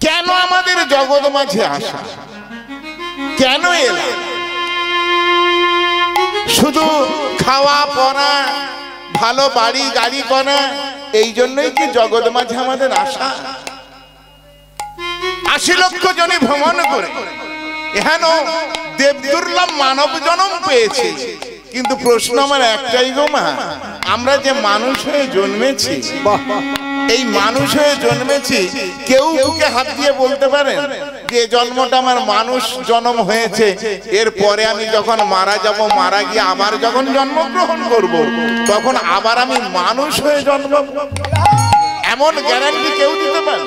কেন আমাদের জগৎ মাঝে আসা, কেন এলা? শুধু খাওয়া পড়া, ভালো বাড়ি গাড়ি করা, এই জন্যই কি জগৎ মাঝে আমাদের আসা? 80 লক্ষ জনে ভ্রমণ করে এখানে দেব দুর্লভ মানব জন্ম পেয়েছে, কিন্তু প্রশ্ন আমার একটাই গো মা, আমরা যে মানুষ হয়ে জন্মেছি, এই মানুষ হয়ে জন্মেছি, কেউ বুকে হাত দিয়ে বলতে পারেন যে জন্মটা আমার মানুষ জন্ম হয়েছে, এরপরে আমি যখন মারা যাব, মারা গিয়ে আবার যখন জন্মগ্রহণ করব, তখন আবার আমি মানুষ হয়ে জন্মাবো? এমন গ্যারান্টি কেউ দিতে পারে?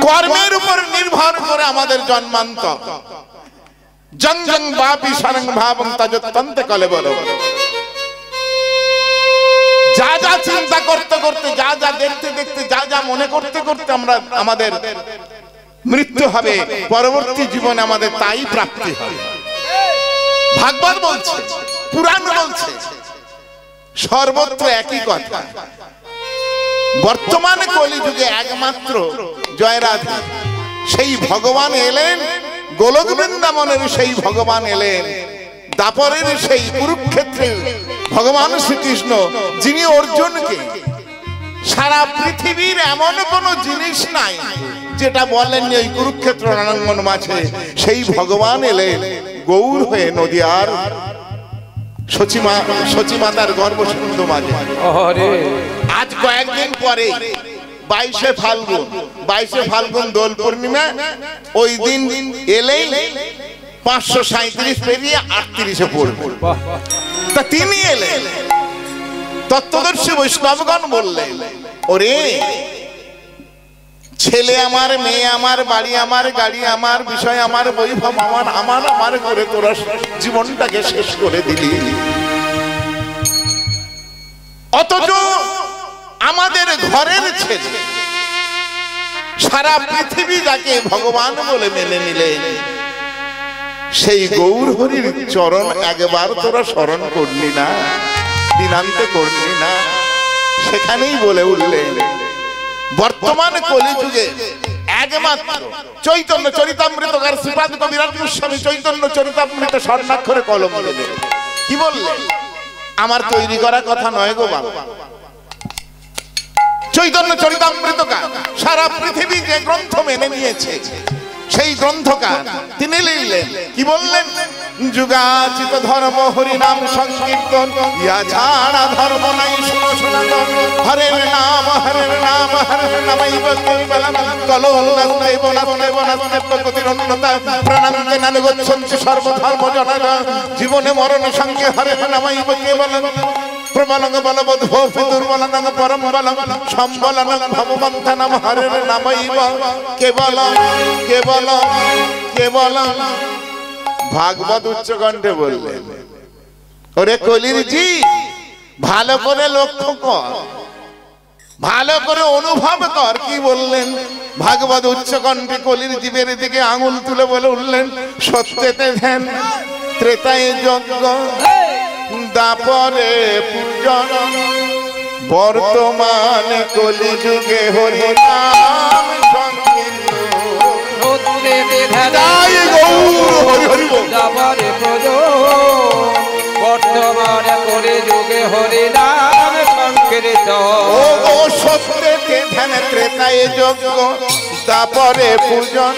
কর্মের উপর নির্ভর করে আমাদের জন্মান্তর। জং জং বাপি সারং ভাবং তাজতন্তে কলে বলো, যা যা চিন্তা করতে করতে, যা যা দেখতে দেখতে, যা যা মনে করতে করতে আমরা আমাদের মৃত্যু হবে, পরবর্তী জীবনে আমাদের তাই প্রাপ্তি হবে। ভাগবত বলছে, পুরাণ বলছে, সর্বত্র একই কথা। বর্তমান কলিযুগে একমাত্র জয়রাধা সেই ভগবান এলেন, গোলক বৃন্দাবনের সেই ভগবান এলেন, দাপরের সেই কুরুক্ষেত্রে ভগবান শ্রীকৃষ্ণ, যিনি অর্জুনকে সারা পৃথিবীর এমন কোন জিনিস নাই যেটা বলেন ওই কুরুক্ষেত্র রণাঙ্গন মাঝে সেই ভগবান এলেন গৌর হয়ে নদিয়ার সচিমাতার গর্ভসিন্ধু মাঝে। আজ কয়েকদিন পরে 22শে ফাল্গুন দোল পূর্ণিমা, ওই দিন এলেই 537 পেরিয়ে 38-এ পড়বে। তা তিনি এলেন, তত্ত্বদর্শী বৈষ্ণবগণ বললেন, ওরে ছেলে আমার, মেয়ে আমার, বাড়ি আমার, গাড়ি আমার, বিষয় আমার, বৈভব আমার, আমার আমার করে তোরা জীবনটাকে শেষ করে দিলি। অথচ আমাদের ঘরের ছেলে সারা পৃথিবী যাকে ভগবান বলে মেনে নিলেন, সেই গৌর হরির চরণ একবার তোরা স্মরণ করলি না, দিনান্তে করলি না। সেখানেই বলে উঠলেন, বর্তমান কলিযুগে একমাত্র চৈতন্য চরিতামৃতকার শ্রীপাদ কবিরাজ গোস্বামী চৈতন্য চরিতামৃত স্বর্ণাক্ষরে কলম দিলেন। কি বললেন? আমার তৈরি করা কথা নয় গো বাবা, চৈতন্য চরিতামৃতকার সারা পৃথিবী যে গ্রন্থ মেনে নিয়েছে, সেই গ্রন্থকার তিনি লিখলেন। কি বললেন? যুগাচিত ধর্ম হরিনাম সংকীর্তন, ইয়া ছাড়া ধর্ম নাই শুনো সনাতন। হরের নাম হরের নাম হরের নামাইব কেবলম, কলৌলনৈব নাস্তেব নাস্তেব গতিরন্নতা, প্রাণান্তে নানুগচ্ছন্তি সর্বধর্ম জনাঃ। জীবনে মরণ সঙ্গে হরের নামাইব কেবলম, প্রবলং বলবদ্ভো দুর্বলং পরম বলং, সম্বলং ভববন্ধনম হরের নামাইব কেবলম কেবলম কেবলম। ভাগবত উচ্চকণ্ঠে বললেন, ওরে কলির জি, ভালো করে লক্ষ্য কর, ভালো করে অনুভব কর। কি বললেন? ভাগবত উচ্চকণ্ঠে কলির জীবের দিকে আঙুল তুলে বলে উঠলেন, সত্যতে ধ্যান, ত্রেতায় যজ্ঞ, দাপরে পূজন, বর্তমান কলিযুগে হরি নাম সংকীর্তন। বর্তমান কলিযুগে হরি নাম সংকীর্তন। ও সত্যতে ধ্যান, ত্রেতায় যজ্ঞ, দাপরে পূজন,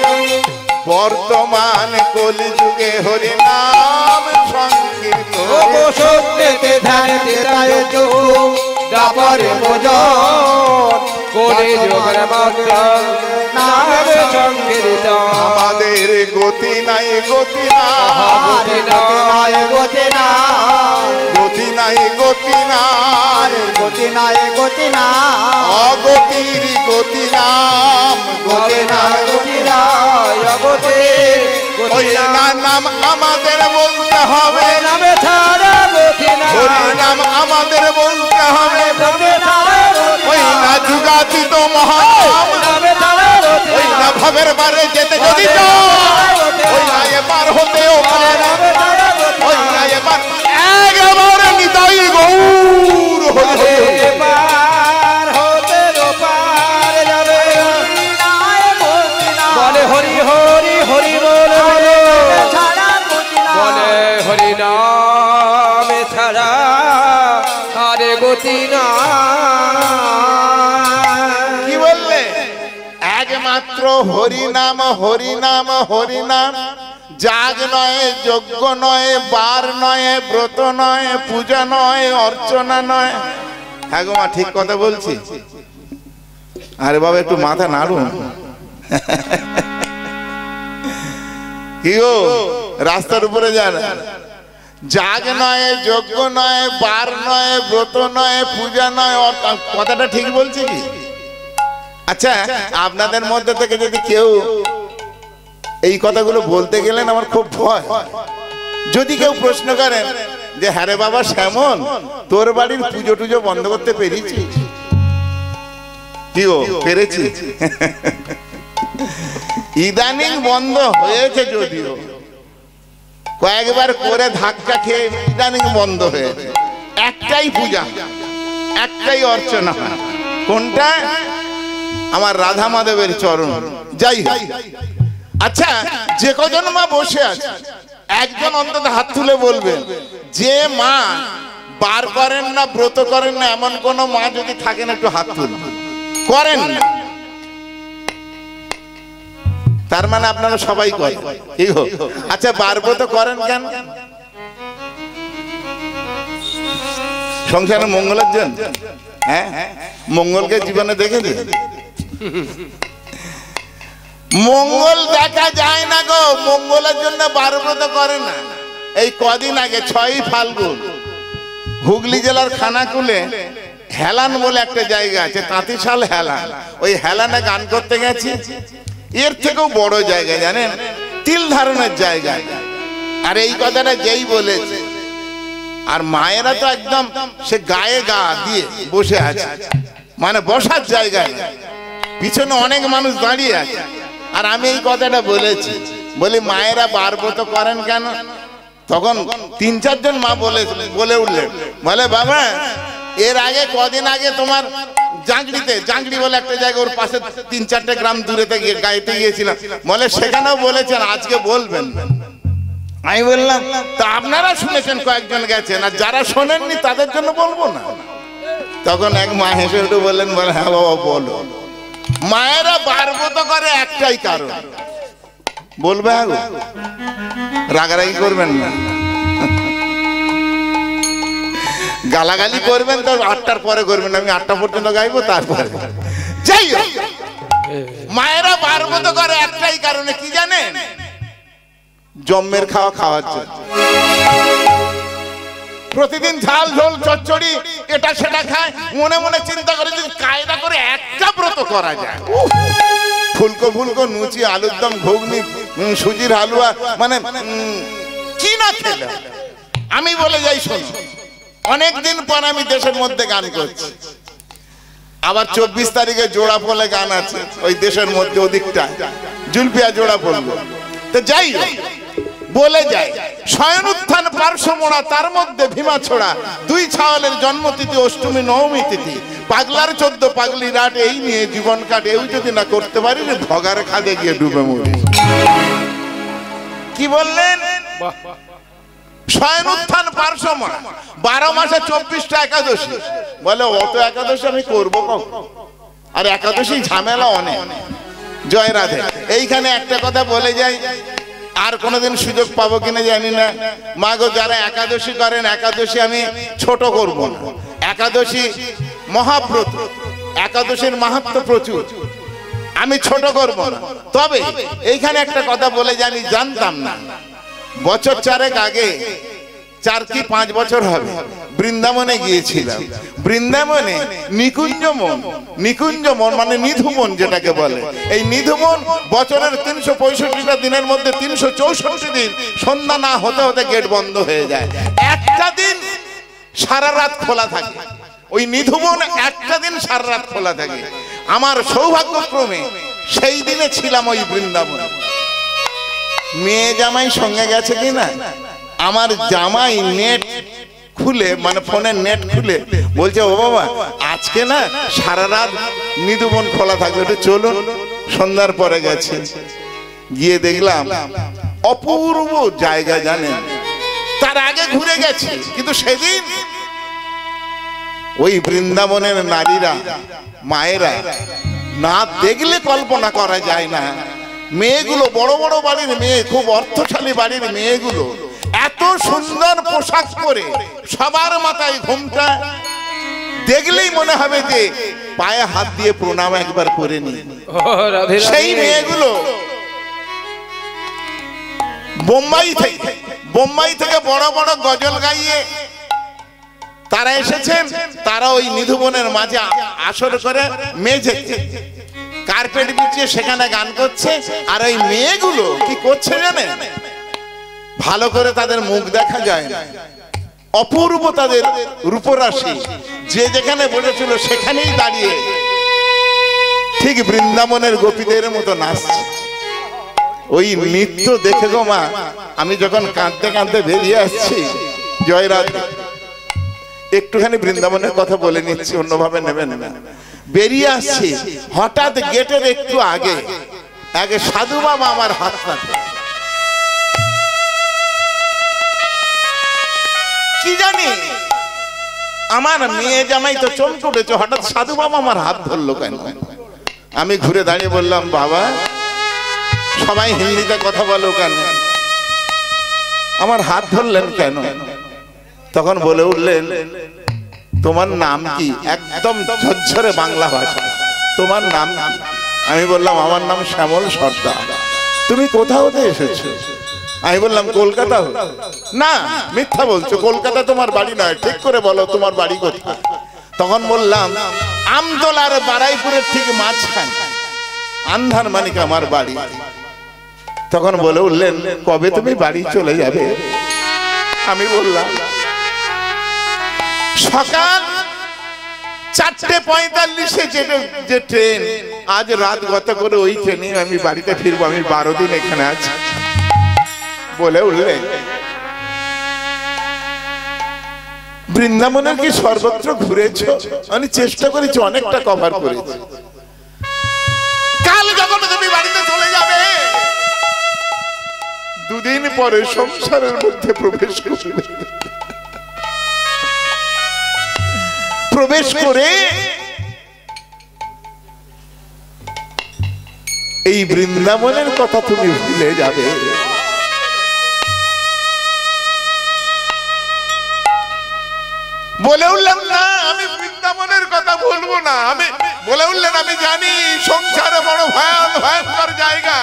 বর্তমান কলিযুগে হরি নাম সংকীর্তন। ও সত্যতে ধ্যান, ত্রেতায় যজ্ঞ, দাপরে পূজন, কলিযুগের মাত্র নাম সংকীর্তন। আমাদের গতি নাই, গতি গতি নাই, গতি নাই, গতি নাই, গতি নাই, গতি নাই, গতি নাই, অগতির গতি নাম, গতি নাই, গতি নাই, অগতির ওই নাম আমাদের বলতে হবে, নামে ছাড়া গতি নাই, হরি নাম আমাদের বলতে হবে, ওই না যুগাতীত মহানাম, নামে ছাড়া গতি ওই না ভবের বারে যেতে যদি ওই না এবার হতেও পারে, ওই না এবার একবারে নিতাই গৌর হরি। পার হতে পার মাত্র হরিনাম হরিনাম হরিনাম, যাগ নয়, যজ্ঞ নয়, বার নয়, ব্রত নয়, পূজা নয়, অর্চনা নয়। হ্যাঁ গো মা, ঠিক কথা বলছি? আরে বাবা একটু মাথা নাড়ুন। কি গো, রাস্তার উপরে যান, যাগ নয়, যজ্ঞ নয়, বার নয়, ব্রত নয়, পূজা নয়, কথাটা ঠিক বলছি কি? আচ্ছা, আপনাদের মধ্যে থেকে যদি কেউ এই কথাগুলো বলতে গেলেন আমার খুব ভয়। যদি কেউ প্রশ্ন করেন যে হ্যাঁ রে বাবা শ্যামল, তোর বাড়ির পুজো টুজো বন্ধ করতে পেরেছি? কি গো, পেরেছি? ইদানিং বন্ধ হয়েছে, যদিও কয়েকবার করে ধাক্কা খেয়ে ইদানিং বন্ধ হয়েছে। একটাই পূজা, একটাই অর্চনা হয়। কোনটা? আমার রাধা মাধবের চরণ। যাই হোক, আচ্ছা যে কজন মা বসে আছে একজন অন্তত হাত তুলে বলবেন যে মা বার করেন না, ব্রত করেন না, এমন কোন মা যদি থাকেন একটু হাত তুলে। করেন না, তার মানে আপনারা সবাই করেন। কি হোক, আচ্ছা বার ব্রত করেন কেন? সংসারে মঙ্গলের জন্য। হ্যাঁ, মঙ্গলকে জীবনে দেখেছে? মঙ্গল দেখা যায় না গো, মঙ্গলের জন্য বার ব্রত করে না। এই কদিন আগে 6ই ফাল্গুন হুগলি জেলার খানাকুলে হেলান বলে একটা জায়গা আছে, তাঁতিশাল হেলান। ওই হেলানে গান করতে গেছি। এর থেকেও বড় জায়গা জানেন, তিল ধারণের জায়গা। আর এই কথাটা যেই বলেছে, আর মায়েরা তো একদম সে গায়ে গা দিয়ে বসে আছে, মানে বসার জায়গায়, পিছনে অনেক মানুষ দাঁড়িয়ে আছে। আর আমি এই কথাটা বলেছি, বলি মায়েরা বার ব্রত করেন কেন? তখন 3-4 জন মা বলে উঠলেন, বলে বাবা এর আগে কদিন আগে তোমার জাংড়িতে, জাংড়ি বলে একটা জায়গা, ওর পাশে 3-4টে গ্রাম দূরেতে গাইতে গিয়েছিলাম, বলে সেখানেও বলেছেন, আজকে বলবেন। আমি বললাম তা আপনারা শুনেছেন, কয়েকজন গেছেন, আর যারা শোনেননি তাদের জন্য বলবো না? তখন এক মা হেসে উঠে বললেন, বলে হ্যাঁ বাবা বলো। মায়েরা বার ব্রত করে একটাই কারণ, বলবে রাগারাগি করবেন না, গালাগালি করবেন তো 8টার পরে করবেন, আমি 8টা পর্যন্ত গাইবো তারপরে। যাই হোক, মায়েরা বার ব্রত করে একটাই কারণে, কি জানেন? জম্মের খাওয়া খাওয়াচ্ছে। প্রতিদিন ঝাল ঝোল চচ্চড়ি এটা সেটা খায়, মনে মনে চিন্তা করে যদি কায়দা করে একটা ব্রত করা যায়, ফুলকো ফুলকো লুচি, আলুর দম, ঘুগনি, সুজির হালুয়া, মানে কি না খেলে। আমি বলে যাই শোনো, অনেকদিন পর আমি দেশের মধ্যে গান করছি, আবার 24 তারিখে জোড়া পলে গান আছে ওই দেশের মধ্যে, ওদিকটা জুলপিয়া জোড়া পড়বো। তো যাই বলে যায়, শয়ন উত্থান পার্শ্ব মোড়া, তার মধ্যে ভীমা ছোড়া, 2 ছাওয়ালের জন্মতিথি, অষ্টমী নবমী তিথি, পাগলার 14 পাগলি রাত, এই নিয়ে জীবন কাটে, এই যদি না করতে পারি ভগার খাদে গিয়ে ডুবে মরি। কি বললেন? শয়ন উত্থান পার্শ্ব মোড়া, 12 মাসে 24টা একাদশী। বলে অত একাদশী আমি করবো কখন? আর একাদশী ঝামেলা অনেক। জয় রাধে। এইখানে একটা কথা বলে যাই, আর কোনোদিন সুযোগ পাবো কিনা জানি না। মা গো, যারা একাদশী করেন, একাদশী আমি ছোট করব না। একাদশী মহাব্রত, একাদশীর মাহাত্ম্য প্রচুর, আমি ছোট করব না। তবে এইখানে একটা কথা বলে জানি, জানতাম না, বছর 4 আগে, 4 কি 5 বছর হবে, বৃন্দাবনে গিয়েছিলাম। বৃন্দাবনে নিকুঞ্জমন, নিকুঞ্জমন মানে নিধুমন যেটাকে বলে, এই নিধুমন বছরের 365টা দিনের মধ্যে 364 দিন সন্ধ্যা না হতে হতে গেট বন্ধ হয়ে যায়। একটা দিন সারা রাত খোলা থাকে, ওই নিধুমন একটা দিন সারা রাত খোলা থাকে। আমার সৌভাগ্যক্রমে সেই দিনে ছিলাম ওই বৃন্দাবনে। মেয়ে জামাই সঙ্গে গেছে কিনা, আমার জামাই নেট খুলে, মানে ফোনের নেট খুলে বলছে, ও বাবা আজকে না সারা রাত নিধুবন খোলা থাকবে, একটু চলুন। সন্ধ্যার পরে গেছে, গিয়ে দেখলাম অপূর্ব জায়গা জানেন। তার আগে ঘুরে গেছি, কিন্তু সেদিন ওই বৃন্দাবনের নারীরা, মায়েরা না দেখলে কল্পনা করা যায় না। মেয়েগুলো বড় বড় বাড়ির মেয়ে, খুব অর্থশালী বাড়ির মেয়েগুলো এত সুন্দর পোশাক পরে, সবার মাথায় ঘোমটা, দেখলেই মনে হবে যে পায়ে হাত দিয়ে প্রণাম একবার করে নি। সেই মেয়েগুলো বোম্বাই থেকে বড় বড় গজল গাইয়ে তারা এসেছেন। তারা ওই নিধুবনের মাঝে আসর করে মেঝে কার্পেট বিছিয়ে সেখানে গান করছে। আর ওই মেয়েগুলো কি করছে জানেন? ভালো করে তাদের মুখ দেখা যায় না, অপূর্ব তাদের রূপরাশি। যে যেখানে বসেছিল সেখানেই দাঁড়িয়ে ঠিক বৃন্দাবনের গোপীদের মতো নাচছে। ওই নৃত্য দেখে গো মা, আমি যখন কাঁদতে কাঁদতে বেরিয়ে আসছি, জয়রাজ একটুখানি বৃন্দাবনের কথা বলে নিচ্ছি, অন্যভাবে নেবেন না। বেরিয়ে আসছি, হঠাৎ গেটের একটু আগে সাধু বাবা আমার হাত পাতে, কি জানি আমার মেয়ে জামাই তো চমকে উঠেছে। হঠাৎ সাধু বাবা আমার হাত ধরলো কেন? আমি ঘুরে দাঁড়িয়ে বললাম, বাবা সবাই হিন্দিতে কথা বলো কেন, আমার হাত ধরলেন কেন? তখন বলে উঠলেন, তোমার নাম কি? একদম ঝরঝরে বাংলা ভাষা, তোমার নাম কি? আমি বললাম, আমার নাম শ্যামল সর্দার। তুমি কোথা হতে এসেছো? আমি বললাম, কলকাতা। না, মিথ্যা বলছো, কলকাতা তোমার বাড়ি নয়, ঠিক করে বলো তোমার বাড়ি কোথায়? তখন বললাম, আমতলার বারাইপুরের ঠিক মাঝখানে আন্ধার মানিক আমার বাড়ি। তখন বলে উঠলেন, কবে তুমি বাড়ি চলে যাবে? আমি বললাম, সকাল 4:45 যে ট্রেন, আজ রাত গত করে ওই ট্রেনে আমি বাড়িতে ফিরবো। আমি 12 দিন এখানে আছি। বলে উঠলেন, বৃন্দাবনের কি সর্বত্র ঘুরেছো? আমি চেষ্টা করেছি, অনেকটা কভার করেছি। কাল যখন তুমি বাড়িতে চলে যাবে, 2 দিন পরে সংসারের মধ্যে প্রবেশ করে এই বৃন্দাবনের কথা তুমি ভুলে যাবে। বলে উঠলাম, না আমি বৃন্দাবনের কথা বলবো না। আমি বলে উঠলেন, আমি জানি সংসারে বড় ভয়ঙ্কর জায়গা।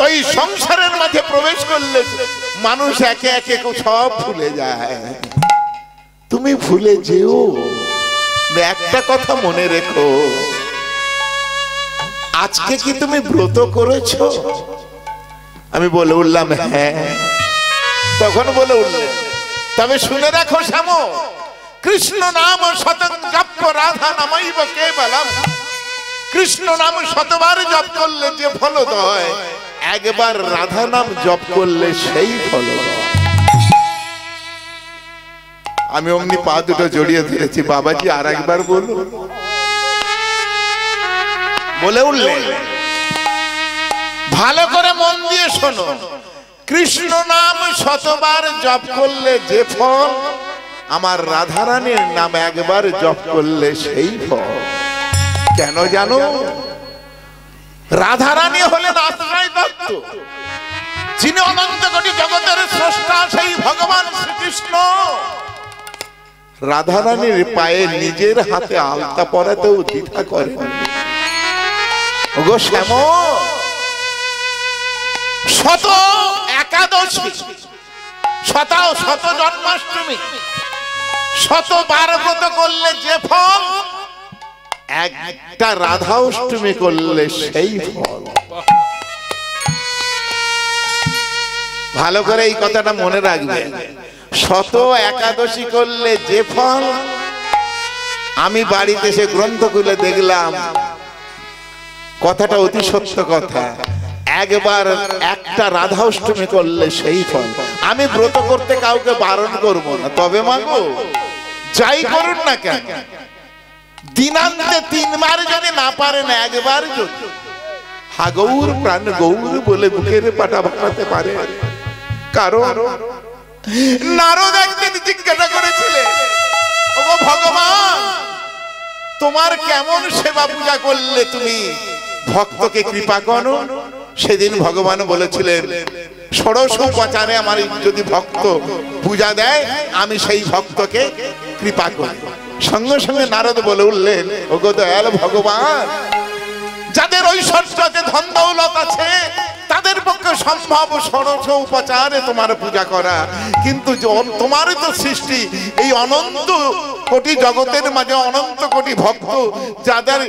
ওই সংসারের মাঝে প্রবেশ করলে মানুষ একে একে সব ভুলে যায়। তুমি ভুলে যেও, একটা কথা মনে রেখো, আজকে কি তুমি ব্রত করেছো? আমি বলে উঠলাম, হ্যাঁ। তখন বলে উঠলেন, তবে শুনে রাখো শ্যামো, কৃষ্ণ নাম শতং জপ রাধা নামাইব কেবলম। কৃষ্ণ নাম শতবার জপ করলে যে ফল হয়, একবার রাধা নাম জপ করলে সেই ফল হয়। আমি অমনি পা দুটো জড়িয়ে ধরেছি, বাবাজি আর একবার বলুন। বলে উঠলেন, ভালো করে মন দিয়ে শোনো, কৃষ্ণ নাম শতবার জপ করলে যে ফল, আমার রাধারানীর নাম একবার জপ করলে সেই ফল। কেন জানো? রাধারানী হলেন আত্মাই তত্ত্ব, যিনি অনন্ত কোটি জগতের স্রষ্টা, সেই ভগবান শ্রীকৃষ্ণ রাধারানীর পায়ে নিজের হাতে আলতা পরাতেও দ্বিধা করেন। ওগো শ্যাম, শত একাদশী, শত জন্মাষ্টমী, 100বার ব্রত করলে যে ফল, একটা রাধা অষ্টমী করলে সেই ফল। ভালো করে এই কথাটা মনে রাখবে, 100 একাদশী করলে যে ফল। আমি বাড়িতে এসে গ্রন্থ খুলে দেখলাম, কথাটা অতি সত্য কথা। একবার একটা রাধা অষ্টমী করলে সেই ফল। আমি ব্রত করতে কাউকে বারণ করবো না, তবে মাগো যাই করুন না কেন, দিনান্তে 3 বার যদি না পারেন, একবার যদি হাগৌর প্রাণ গৌর বলে বুকের পাটা ভাঙাতে পারে। কারণ নারদ একদিন জিজ্ঞাসা করেছিলেন, ওগো ভগবান, তোমার কেমন সেবা পূজা করলে তুমি ভক্তকে কৃপা করো। সেদিন ভগবান বলেছিলেন ষোড়শ উপচারে আমার যদি ভক্ত পূজা দেয় আমি সেই ভক্তকে কৃপা করি। সঙ্গে সঙ্গে নারদ বলে উঠলেন ওগো দয়াল ভগবান, যাদের ঐশ্বর্য আছে ধন দৌলত আছে তাদের পক্ষে সম্ভব ষোড়শ উপচারে তোমার পূজা করা, কিন্তু তোমারই তো সৃষ্টি এই অনন্ত কোটি জগতের মাঝে অনন্ত কোটি ভক্ত যাদের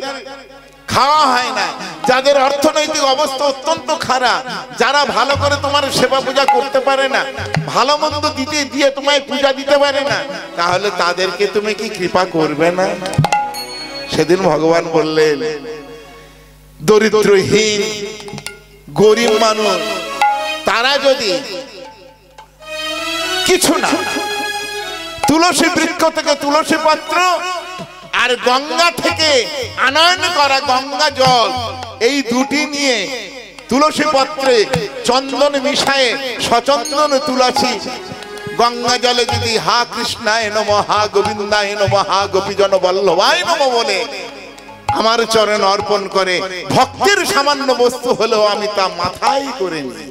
খাওয়া হয় না, যাদের অর্থনৈতিক অবস্থা অত্যন্ত খারাপ, যারা ভালো করে তোমার সেবা পূজা করতে পারে না, ভালো মন্দ দিতে দিয়ে তোমায় পূজা দিতে পারে না, তাহলে তাদেরকে তুমি কি কৃপা করবে না? সেদিন ভগবান বললেন দরিদ্রহীন গরিব মানুষ তারা যদি কিছু না তুলসী বৃক্ষ থেকে তুলসী পত্র আর গঙ্গা থেকে আনয়ন করা গঙ্গা জল এই দুটি নিয়ে তুলসী পত্রে চন্দন মিশায়ে সচন্দন তুলসী গঙ্গা জলে যদি হা কৃষ্ণায় নমঃ হা গোবিন্দায় নমঃ হা গোপীজন বল্লভায় নমঃ বলে আমার চরণ অর্পণ করে ভক্তের সামান্য বস্তু হলেও আমি তা মাথায় করে নিই।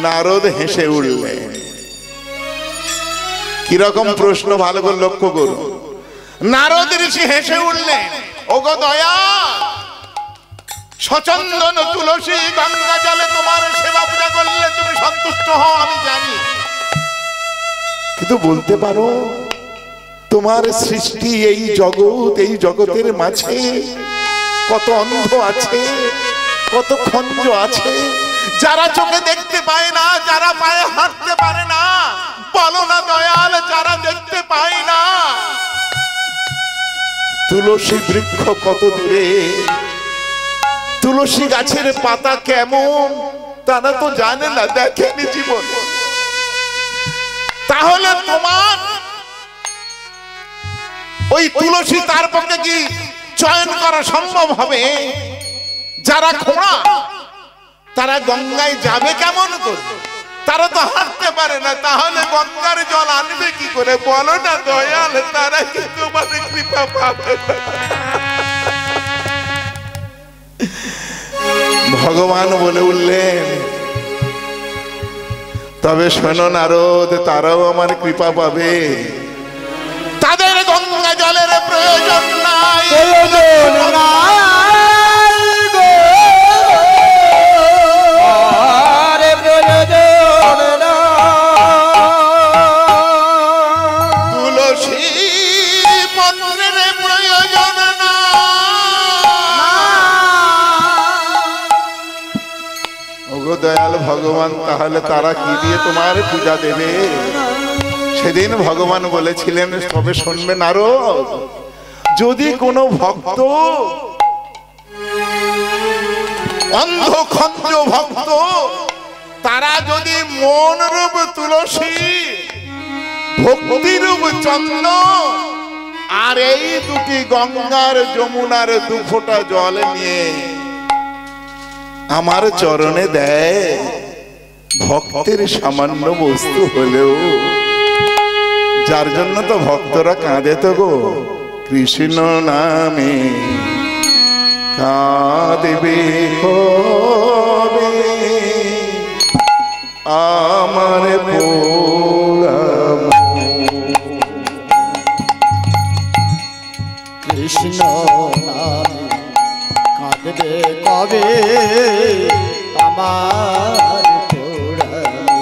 নারদ হেসে উঠলেন। কিরকম প্রশ্ন ভালো করে লক্ষ্য করুন। নারদ ঋষি হেসে উঠলেন ওগো দয়া, সচন্দন তুলসী গঙ্গা জলে তোমার সেবা পূজা করলে তুমি সন্তুষ্ট হও আমি জানি, কিন্তু বলতে পারো তোমার সৃষ্টি এই জগৎ, এই জগতের মাঝে কত অন্ধ আছে, কত খঞ্জ আছে, যারা চোখে দেখতে পায় না, যারা পায়ে হাঁটতে পারে না, বলো না দয়াল যারা দেখতে পায় না তুলসী বৃক্ষ কত দূরে, তুলসী গাছের পাতা কেমন তারা তো জানে না, দেখেনি জীবন, তাহলে তোমার ওই তুলসী তার পক্ষে কি চয়ন করা সম্ভব হবে? যারা খোঁড়া তারা গঙ্গায় যাবে কেমন করে? তারা তো হাঁটতে পারে না, তাহলে গঙ্গার জল আনবে কি করে? বলো না দয়াল তারা কি তোমাদের কৃপা পাবে? ভগবান বলে উঠলেন তবে শোনো নারদ, তারাও আমার কৃপা পাবে, তাদের গঙ্গা জলের প্রয়োজন নাই, তুলসী পত্রের প্রয়োজন ওগো দয়াল ভগবান, তাহলে তারা কি দিয়ে তোমার পূজা দেবে? সেদিন ভগবান বলেছিলেন তবে শুনবেন আরো, যদি কোনো ভক্ত অন্ধ খঞ্জ ভক্ত তারা যদি মন রূপ তুলসী ভক্তিরূপ চন্দন আর এই দুটি গঙ্গার যমুনার দুফোঁটা জল নিয়ে আমার চরণে দেয়, ভক্তের সামান্য বস্তু হলেও, যার জন্য তো ভক্তরা কাঁদে তো গো, কৃষ্ণ নামে কাঁদবে কবে আমার পোড়াম, কৃষ্ণ নামে কাঁদবে কবে আমার পোড়াম,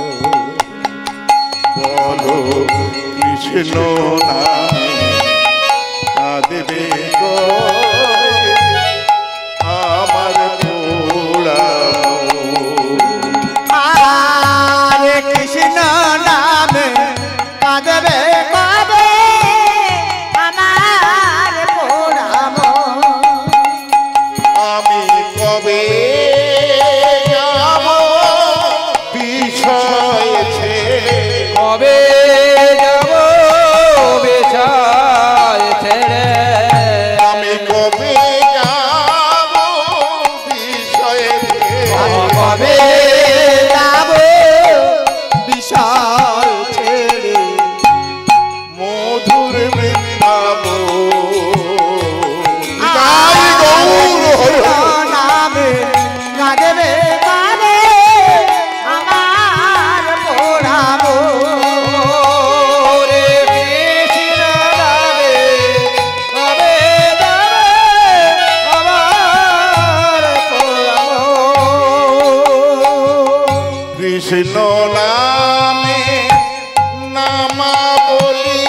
বলো কৃষ্ণ নামে কাঁদবে কবে আমার পোড়াম, আরে কৃষ্ণ নামে কাঁদবে কবে আমার পোড়াম, আমি কবে যাব বিষয়েছে কবে যাব বেশা কৃষ্ণ নামে নামাবলী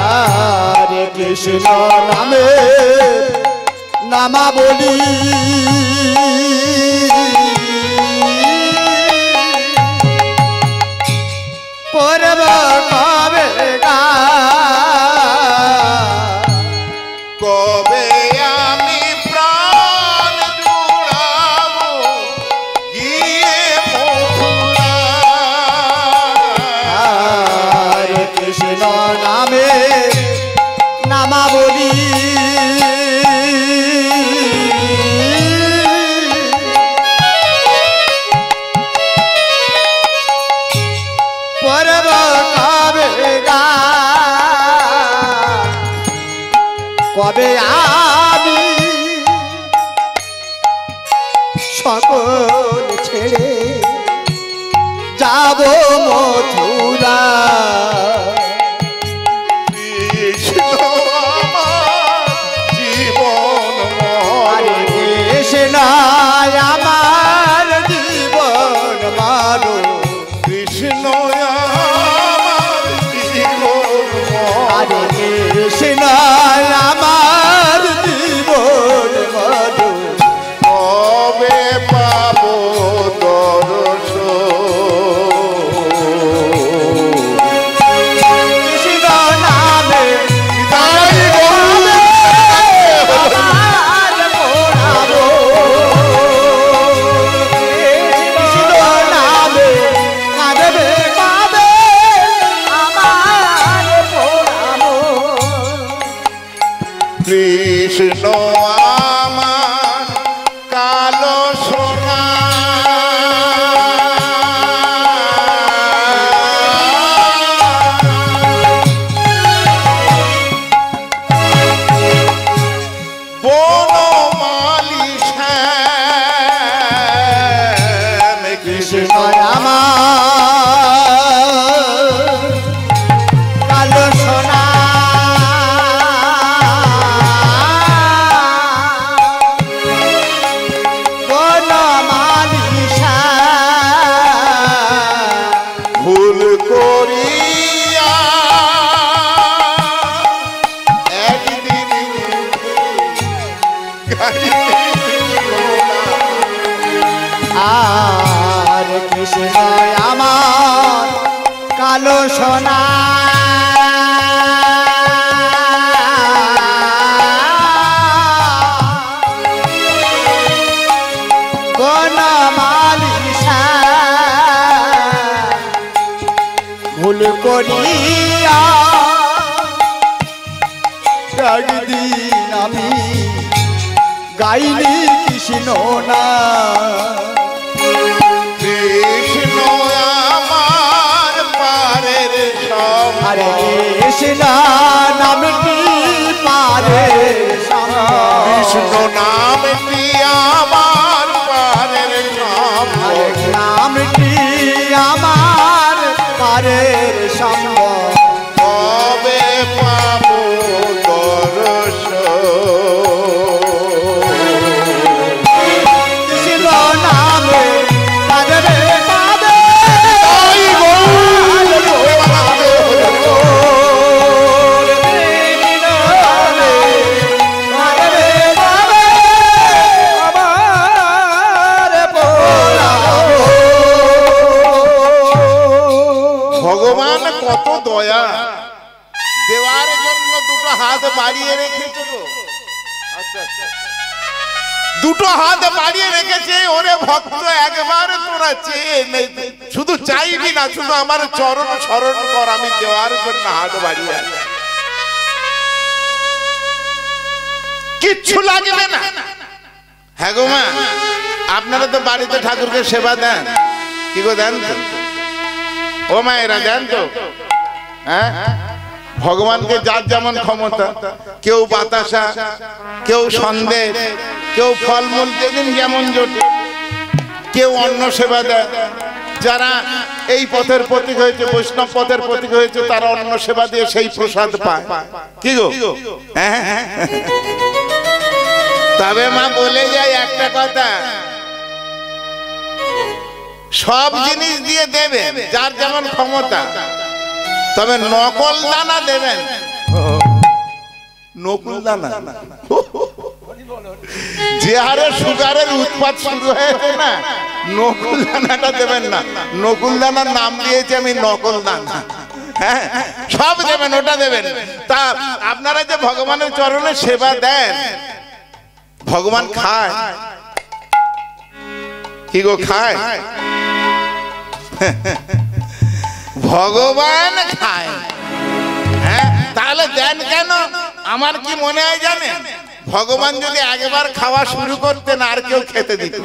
হরে কৃষ্ণ নামে নামাবলী পরব কবে কবে আমি প্রাণ জুড়াবো গিয়ে মথুরা। হরে কৃষ্ণ নামে নামাবলী পরব কবে কবে আমি সকল ছেড়ে যাব মথুরা। কৃষ্ণ আমার জীবন হরে কৃষ্ণ আমার জীবন মারো কৃষ্ণ আমার জীবন হরে কৃষ্ণ আমার জীবন মারো কবে পাবো কৃষ্ণ নামে আমার পোড়াবো কৃষ্ণ নামে কাঁদবে কাঁদবে আমার পোড়াবো কৃষ্ণ আমার কালো সোনা বনমালী শ্যাম কৃষ্ণ আমার কালো সোনা বনমালী শ্যাম ভুল করিয়া একদিন আর কৃষ্ণ আমার কালো সোনা বনমালী শ্যাম ভুল করিয়া একদিন আমি গাইলি কৃষ্ণ না কৃষ্ণ আমার পারের সব হরে কৃষ্ণ নামটি পারে কৃষ্ণ নামটি আমার পারের সব হরে নামটি আমার পারের সম্ভব কবে পাবো কৃষ্ণ নামে কাঁদবে কাঁদবে ভগবান কত দয়া দেওয়ার জন্য দুটো হাত বাড়িয়ে রেখেছে গো। দুটো হাত বাড়িয়ে রেখেছে ওরে ভক্ত একবার তোরা চেয়ে নেই শুধু চাইবি না শুধু আমার চরণ স্মরণ কর আমি দেওয়ার জন্য হাত বাড়িয়ে আছি। কিচ্ছু লাগবে না। হ্যাঁ গো মা আপনারা তো বাড়িতে ঠাকুরকে সেবা দেন কি গো দেন তো ও মায়েরা দেন তো হ্যাঁ ভগবানকে যার যেমন ক্ষমতা কেউ বাতাসা কেউ সন্দেশ কেউ ফলমূল যেদিন যেমন জোটে কেউ অন্ন সেবা দেয় যারা এই পথের প্রতীক হয়েছে, বৈষ্ণব পথের প্রতীক হয়েছে, তারা অন্ন সেবা দিয়ে সেই প্রসাদ পায়। কি গো? তবে মা বলে যায় একটা কথা, সব জিনিস দিয়ে দেবেন যার যেমন ক্ষমতা, তবে নকল দানা দেবেন। নকল দানা যে হারে সুগারের উৎপাত শুরু হয়েছে না, নকল দানাটা দেবেন না। নকল দানার নাম দিয়েছি আমি নকল দানা। হ্যাঁ, সব দেবেন, ওটা দেবেন। তা আপনারা যে ভগবানের চরণে সেবা দেন, ভগবান খায়? কি গো, খায়? ভগবান খায়। হ্যাঁ, তাহলে দেন কেন? আমার কি মনে হয় জানেন, ভগবান যদি একবার খাওয়া শুরু করতেন আর কেউ খেতে দিত,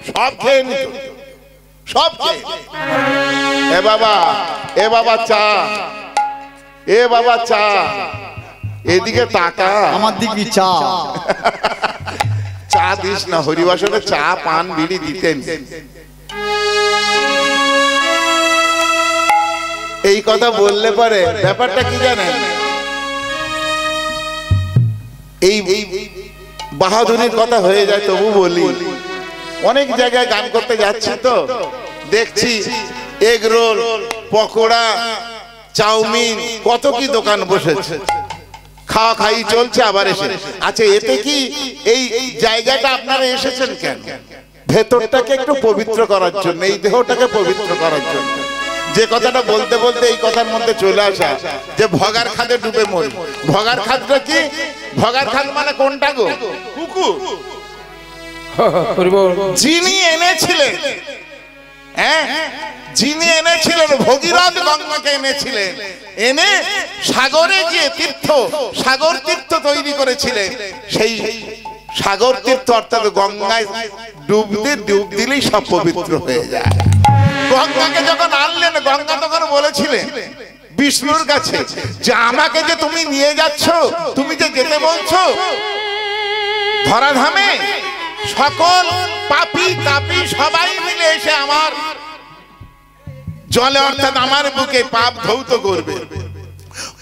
সব খেয়ে নিত, সব খেয়ে। এ বাবা, এ বাবা চা, এ বাবা চা, এদিকে তাকা, আমার দিকে চা। চা দিস না, হরিবাসরে চা পান বিড়ি দিতেন। এই কথা বললে পরে ব্যাপারটা কি জানেন, এই বাহাদুরির কথা হয়ে যায়। তবু বলি, অনেক জায়গায় গান করতে যাচ্ছি তো দেখছি এগ রোল, পকোড়া, চাউমিন, কত কি দোকান বসেছে, খাওয়া খাই চলছে। আবার এসে আচ্ছা, এতে কি এই জায়গাটা আপনারা এসেছেন কেন? ভেতরটাকে একটু পবিত্র করার জন্য, এই দেহটাকে পবিত্র করার জন্য। যে কথাটা বলতে বলতে এই কথার মধ্যে চলে আসা যে ভগার খাদে ডুবে মরি। ভগার খাদটা কি? ভগার খাদ মানে কোনটা গো? কুকুর। যিনি এনেছিলেন, হ্যাঁ, যিনি এনেছিলেন ভগীরথ গঙ্গাকে এনেছিলেন, এনে সাগরে গিয়ে তীর্থ, সাগর তীর্থ তৈরি করেছিলেন। সেই সাগর তীর্থ অর্থাৎ গঙ্গায় ডুব দিলেই সব পবিত্র হয়ে যায়। গঙ্গাকে যখন আনলেন, গঙ্গা তখন বলেছিলেন বিষ্ণুর কাছে যে আমাকে যে তুমি নিয়ে যাচ্ছ, তুমি যে যেতে বলছো ধরাধামে, সকল পাপী তাপী সবাই মিলে এসে আমার জলে অর্থাৎ আমার বুকে পাপ ধৌত করবে।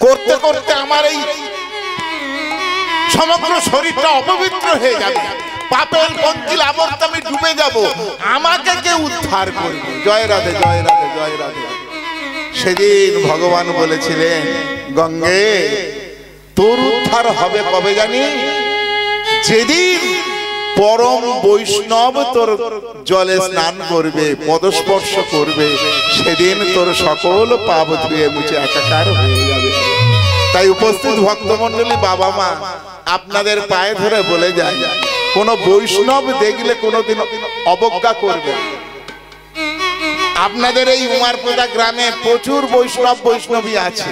করতে করতে আমার এই সমগ্র শরীরটা অপবিত্র হয়ে যাবে, পাপের পঙ্কিল আবর্তে আমি ডুবে যাব, আমাকে কে উদ্ধার করবে? জয় রাধে, জয় রাধে, জয় রাধে। সেদিন ভগবান বলেছিলেন, গঙ্গে তোর উদ্ধার হবে কবে জানি? যেদিন পরম বৈষ্ণব তোর জলে স্নান করবে, পদস্পর্শ করবে, সেদিন তোর সকল পাপ ধুয়ে মুছে একাকার হয়ে যাবে। তাই উপস্থিত ভক্তমণ্ডলী, বাবা মা, আপনাদের পায়ে ধরে বলে যায়, কোন বৈষ্ণব দেখলে কোনোদিন অবজ্ঞা করবে। আপনাদের এই উমারপোদা গ্রামে প্রচুর বৈষ্ণবী আছে,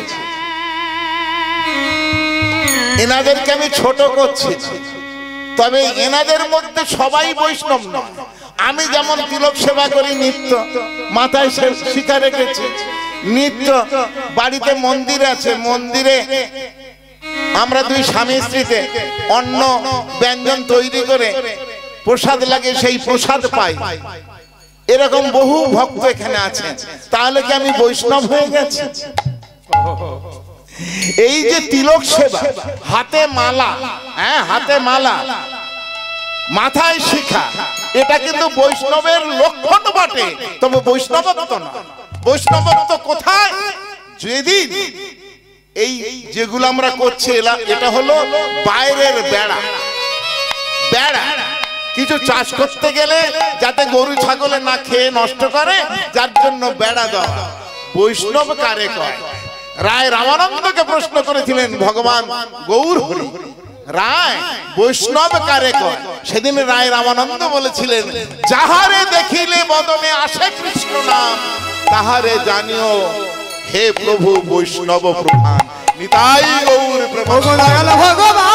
এনাদেরকে আমি ছোট করছি, তবে এনাদের মধ্যে সবাই বৈষ্ণব নয়। আমি যেমন তিলক সেবা করি নিত্য, মাথায় শিখা রেখেছি নিত্য, বাড়িতে মন্দির আছে, মন্দিরে আমরা দুই স্বামী স্ত্রীতে অন্ন ব্যঞ্জন তৈরি করে প্রসাদ লাগে, সেই প্রসাদ পাই। এরকম বহু ভক্ত এখানে আছে, তাহলে কি আমি বৈষ্ণব হয়ে গেছি? এই যে তিলক সেবা, হাতে মালা, হ্যাঁ হাতে মালা, মাথায় শিখা, এটা কিন্তু বৈষ্ণবের লক্ষণ বটে, তবে বৈষ্ণবত্ব না। বৈষ্ণবত্ব কোথায়? যেদিন এই যেগুলো আমরা করছি, এটা হলো বাইরের বেড়া। বেড়া কিছু চাষ করতে গেলে যাতে গরু ছাগলে না খেয়ে নষ্ট করে, যার জন্য বেড়া দেওয়া। বৈষ্ণব কারে কয়? রায় রামানন্দকে প্রশ্ন করেছিলেন ভগবান গৌর হরি, রায় বৈষ্ণব কারে কয়? সেদিন রায় রামানন্দ বলেছিলেন, যাহারে দেখিলে বদনে আসে কৃষ্ণ নাম, তাহারে জানিও হে প্রভু বৈষ্ণব প্রধান। নিতাই গৌর প্রভু। ভগবান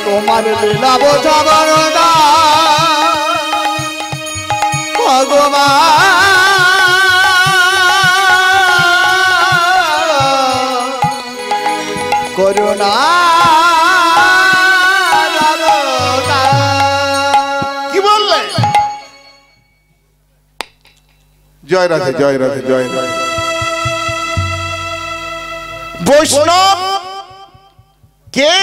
তোমার লীলা বোঝাবার ভগবান জয় রাধে, জয় রাধে, জয় রাধে। বৈষ্ণব কে?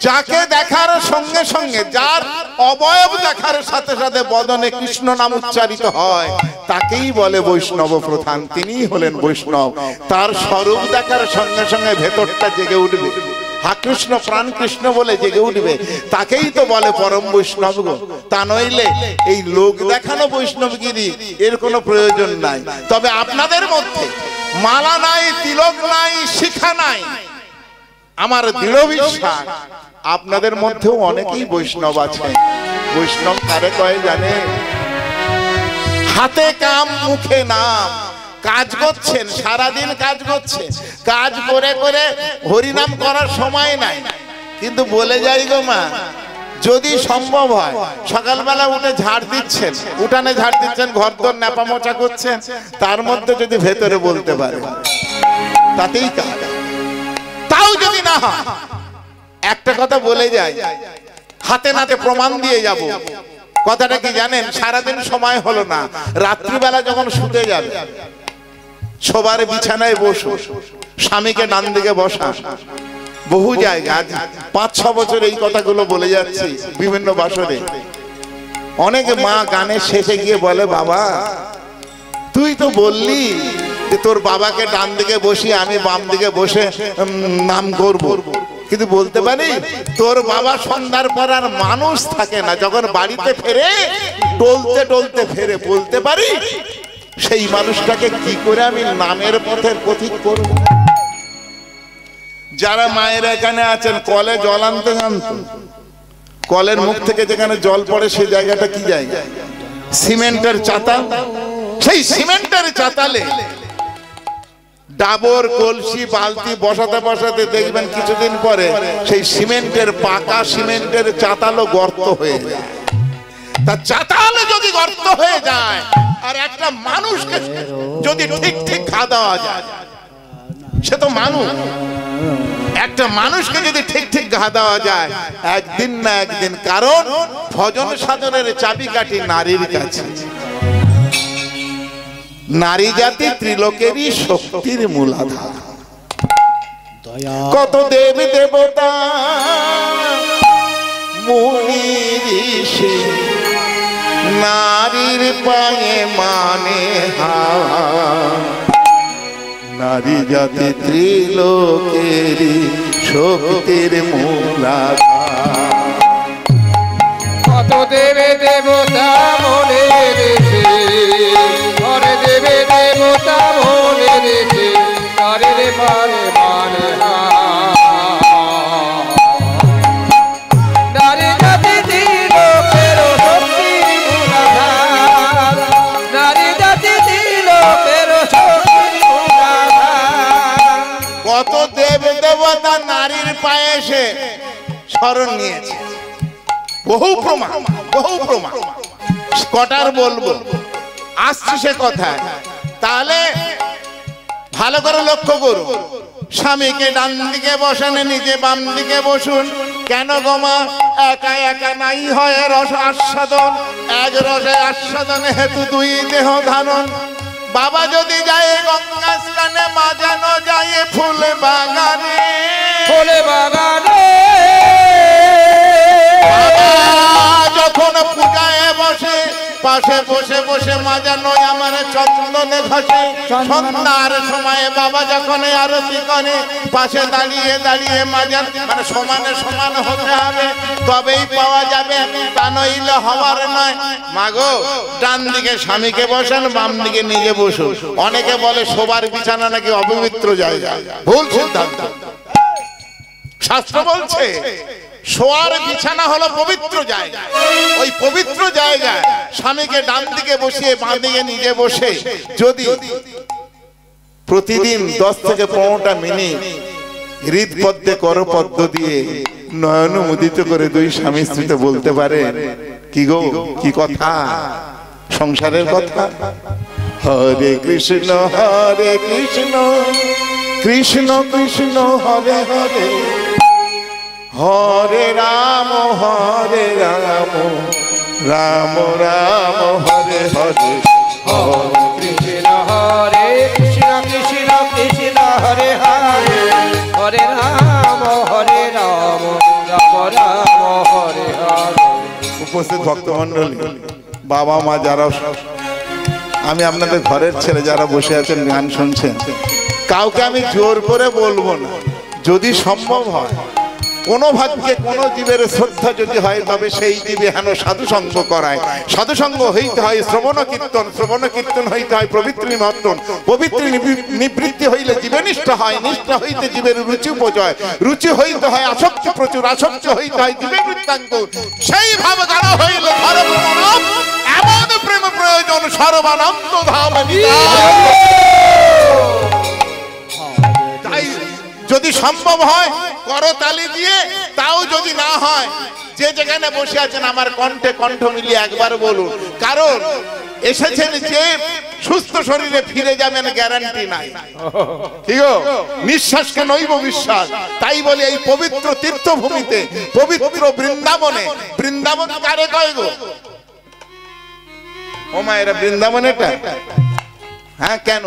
যাকে দেখার সঙ্গে সঙ্গে, যার অবয়ব দেখার সাথে সাথে বদনে কৃষ্ণ নাম উচ্চারিত হয়, তাকেই বলে বৈষ্ণব প্রধান। তিনিই হলেন বৈষ্ণব। তার স্বরূপ দেখার সঙ্গে সঙ্গে ভেতরটা জেগে উঠবে, হা কৃষ্ণ প্রাণ কৃষ্ণ বলে জেগে উঠবে, তাকেই তো বলে পরম বৈষ্ণব গো। তা নইলে এই লোক দেখানো বৈষ্ণবগিরি এর কোনো প্রয়োজন নাই। তবে আপনাদের মধ্যে মালা নাই, তিলক নাই, শিখা নাই, আমার দৃঢ় বিশ্বাস আপনাদের মধ্যেও অনেকেই বৈষ্ণব আছে। বৈষ্ণব কারে কয় জানে? হাতে কাম মুখে নাম। কাজ করছেন, সারাদিন কাজ করছে, কাজ করে করে হরিনাম করার সময় নাই, কিন্তু বলে যাই গো মা, যদি সম্ভব হয় সকালবেলা উঠে ঝাড় দিচ্ছেন, উঠানে ঝাড় দিচ্ছেন, ঘর দর ন্যাপা মোচা করছেন, তার মধ্যে যদি ভেতরে বলতে পারে তাতেই কাজ। তাও যদি না হয়, একটা কথা বলে যায়, হাতে নাতে প্রমাণ দিয়ে যাব। কথাটা কি জানেন? সারাদিন সময় হলো না, রাত্রিবেলা যখন শুতে যাবে, সবার বিছানায় বসো, স্বামীকে ডান দিকে বসা। বহু জায়গায় 5-6 বছর এই কথাগুলো বলে যাচ্ছি বিভিন্ন বাসরে। অনেক মা গানের শেষে গিয়ে বলে, বাবা তুই তো বললি যে তোর বাবাকে ডান দিকে বসি, আমি বাম দিকে বসে নাম করব, কিন্তু বলতে পারি তোর বাবা সন্ধ্যার পর আর মানুষ থাকে না, যখন বাড়িতে ফেরে টলতে টলতে ফেরে, বলতে পারি সেই মানুষটাকে কি করে আমি নামের পথের পথিক করব? যারা মায়েরা এখানে আছেন, কলে জল আনতে জানতো, কলের মুখ থেকে যেখানে জল পড়ে সেই জায়গাটা কি জায়গা? সিমেন্টের চাতাল। সেই সিমেন্টের চাতালে ডাবর কলসি বালতি বসাতে বসাতে দেখবেন কিছুদিন পরে সেই সিমেন্টের, পাকা সিমেন্টের চাতালও গর্ত হয়ে যায়। তা চাতাল যদি গর্ত হয়ে যায়, আর একটা মানুষকে যদি ঠিক ঠিক খাওয়া দাওয়া যায়, সে তো মানুষ, একটা মানুষকে যদি ঠিক ঠিক ঘা দেওয়া যায় একদিন না একদিন, কারণ ভজন সাধনের চাবিকাঠি নারীর কাছে। নারী জাতি ত্রিলোকেরই শক্তির মূলাধার। কত দেব দেবতা মুনি ঋষি নারীর পায়ে মানে হাত। নারী জাতি ত্রিলোকেরই শক্তির মূলাধার। কত দেবে দেবতা মনে রেখে, ঘরে দেবে দেবতা মনে রেখে, ঘরে রে মানে মানে নারী জাতি ত্রিলোকের শক্তির মূলাধার, নারী জাতি ত্রিলোকের শক্তির মূলাধার। কত দেব দেবতা নারীর পায়ে এসে শরণ নিয়েছে, বহু প্রমাণ, বহু প্রমাণ। কটার বলবো, আসছে সে কথায়। তাহলে ভালো করে লক্ষ্য করুন, স্বামীকে ডান দিকে বসান, নিজে বাম দিকে বসুন। কেন গোমা? একা একা নাই হয় রস আস্বাদন, এক রসে আস্বাদন হেতু দুই দেহ ধারণ। বাবা যদি যায় গঙ্গা স্নানে, মা যেন যায় ফুল বাগানে, ফুল বাগানে। যখন পূজায় বসে, পাশে বসে বসে মা যেন আমার চন্দনে ঘষে। সন্ধ্যার সময় বাবা যখন আরতি করে, পাশে দাঁড়িয়ে দাঁড়িয়ে মা যেন, মানে সমানে সমান হতে হবে, তবেই পাওয়া যাবে, তা নইলে হওয়ার নয়। মাগো ডান দিকে স্বামীকে বসান, বাম দিকে নিজে বসুন। অনেকে বলে শোবার বিছানা নাকি অপবিত্র জায়গা, ভুল সিদ্ধান্ত। শাস্ত্র বলছে শোয়ার বিছানা হলো পবিত্র জায়গা। ওই পবিত্র জায়গায় স্বামীকে ডান দিকে বসিয়ে বাঁ দিকে নিজে বসে যদি প্রতিদিন 10 থেকে 15টা মিনিট হৃদপদ্মে করপদ্ম দিয়ে নয়ন মুদিত করে দুই স্বামী স্ত্রীতে বলতে পারে, কি গো কি কথা, সংসারের কথা। হরে কৃষ্ণ কৃষ্ণ কৃষ্ণ হরে হরে, হরে রাম রাম রাম হরে হরে, হরে কৃষ্ণ উপস্থিত ভক্তমণ্ডলী, বাবা মা যারা, আমি আপনাদের ঘরের ছেলে যারা বসে আছেন গান শুনছেন, কাউকে আমি জোর করে বলবো না। যদি সম্ভব হয় কোনো ভাগ্যে কোনো জীবের শ্রদ্ধা যদি হয়, তবে সেই জীবে হেন সাধুসঙ্গ করায়। সাধুসঙ্গ হইতে হয় শ্রবণ কীর্তন, শ্রবণ কীর্তন হইতে হয় পবিত্র নিমন্ত্রণ, পবিত্র নিবৃত্তি হইলে জীবে নিষ্ঠা হয়, নিষ্ঠা হইতে জীবের রুচি উপজয়, রুচি হইতে হয় আসক্তি প্রচুর, আসক্তি হইতে হয় জীবে মৃত্যাঙ্কুর। সেই ভাব গান হইল ধর্মনাম, এমন প্রেম প্রয়োজন সর্বানন্দ ধাম। তাই যদি সম্ভব হয় করতালি দিয়ে, তাও যদি না হয় যে যেখানে বসে আছেন আমার কণ্ঠে কণ্ঠ মিলিয়ে একবার বলুন। কারণ এসেছেন যে সুস্থ শরীরে ফিরে যাবেন গ্যারান্টি নাই, ঠিক গো? নিঃশ্বাসকে নইব বিশ্বাস। তাই বলি এই পবিত্র তীর্থভূমিতে, পবিত্র বৃন্দাবনে, বৃন্দাবন কারে কয় গো? ও মা, এরা বৃন্দাবন এটা? হ্যাঁ, কেন?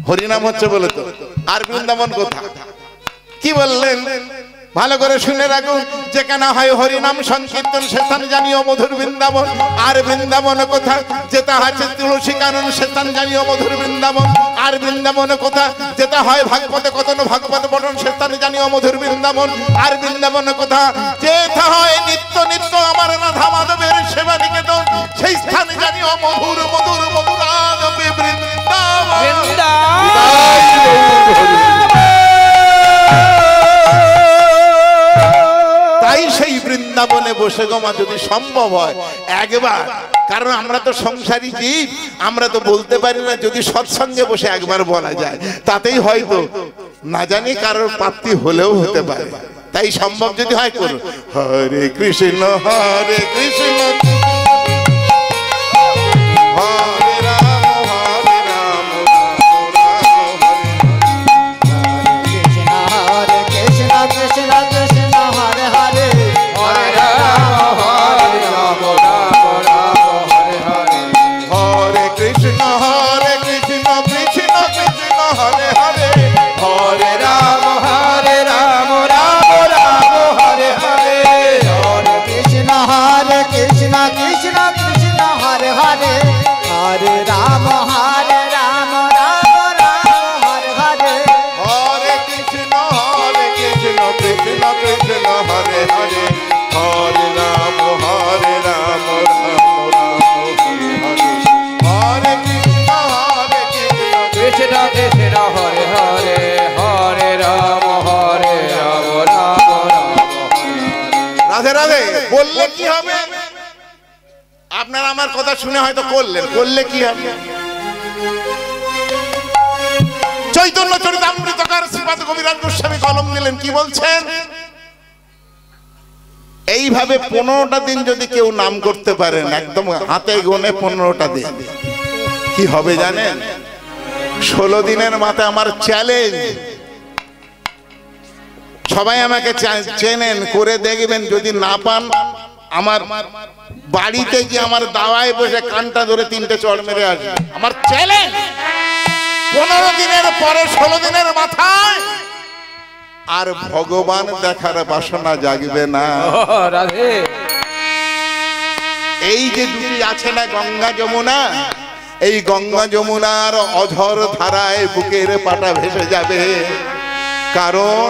হরিনাম হচ্ছে বলে তো। আর বৃন্দাবন কোথায়? কি বললেন ভালো করে শুনে রাখুন। যেখানে হয় হরিনাম সংকীর্তন, সেখানে জানিও মধুর বৃন্দাবন। আর বৃন্দাবন কোথা? যেটা আছে তুলসী কানন, সেখানে জানিও মধুর বৃন্দাবন। আর বৃন্দাবন কোথা? যেটা হয় ভাগবতে কতন, ভাগবত পঠন, সেখানে জানিও মধুর বৃন্দাবন। আর বৃন্দাবন কোথা? যেটা হয় নিত্য নিত্য আমার রাধা মাধবের সেবা নিকেতন, সেই স্থানে জানিও মধুর মধুর মধুরানবে বৃন্দাবন। তাই সেই বৃন্দাবনে বসে গমা যদি সম্ভব হয় একবার, কারণ আমরা তো সংসারী জীব, আমরা তো বলতে পারি না। যদি সৎসঙ্গে বসে একবার বলা যায়, তাতেই হয়তো না জানি কারোর প্রাপ্তি হলেও হতে পারে। তাই সম্ভব যদি হয় করুন। হরে কৃষ্ণ হরে কৃষ্ণ, হরে রাম হরে রাম, হরে কৃষ্ণ কৃষ্ণ কৃষ্ণ হরে হরে, হরে রাম হরে রাম, রাম রাম হরে হরে। হরে কৃষ্ণ কৃষ্ণ কৃষ্ণ হরে হরে, হরে রাম রাম রাম হরে হরে। হরে কৃষ্ণ কৃষ্ণ কৃষ্ণ কৃষ্ণ হরে হরে, হরে রাম রাম রাম হরে হরে। হরে কৃষ্ণ কৃষ্ণ কৃষ্ণ হরে হরে, হরে রাম রাম রাম হরে হরে। হরে কৃষ্ণ কৃষ্ণ কৃষ্ণ হরে হরে, হরে রাম রাম রাম রাধে রাধে। বললে কি হবে? আপনারা আমার কথা শুনে হয়তো করলেন, করলে কি হবে? চৈতন্য চরিতামৃতকার শ্রীপাদ কবিরাজ গোস্বামী কলম দিলেন, কি বলছেন? এইভাবে 15টা দিন যদি কেউ নাম করতে পারেন, একদম হাতে গোনে 15টা দিন, কি হবে জানেন? 16 দিনের মাথায় আমার চ্যালেঞ্জ, সবাই আমাকে চেনেন, করে দেখবেন। যদি না পান, আমার বাড়িতে গিয়ে আমার দাওয়ায় বসে কানটা ধরে 3টে চড় মেরে আসবে। আমার চ্যালেঞ্জ, 15 দিনের পরে 16 দিনের মাথায় আর ভগবান দেখার বাসনা জাগবে না। রাধে। এই যে দুটি আছে না, গঙ্গা যমুনা, এই গঙ্গা যমুনার অঝর ধারায় বুকের পাটা ভেসে যাবে। কারণ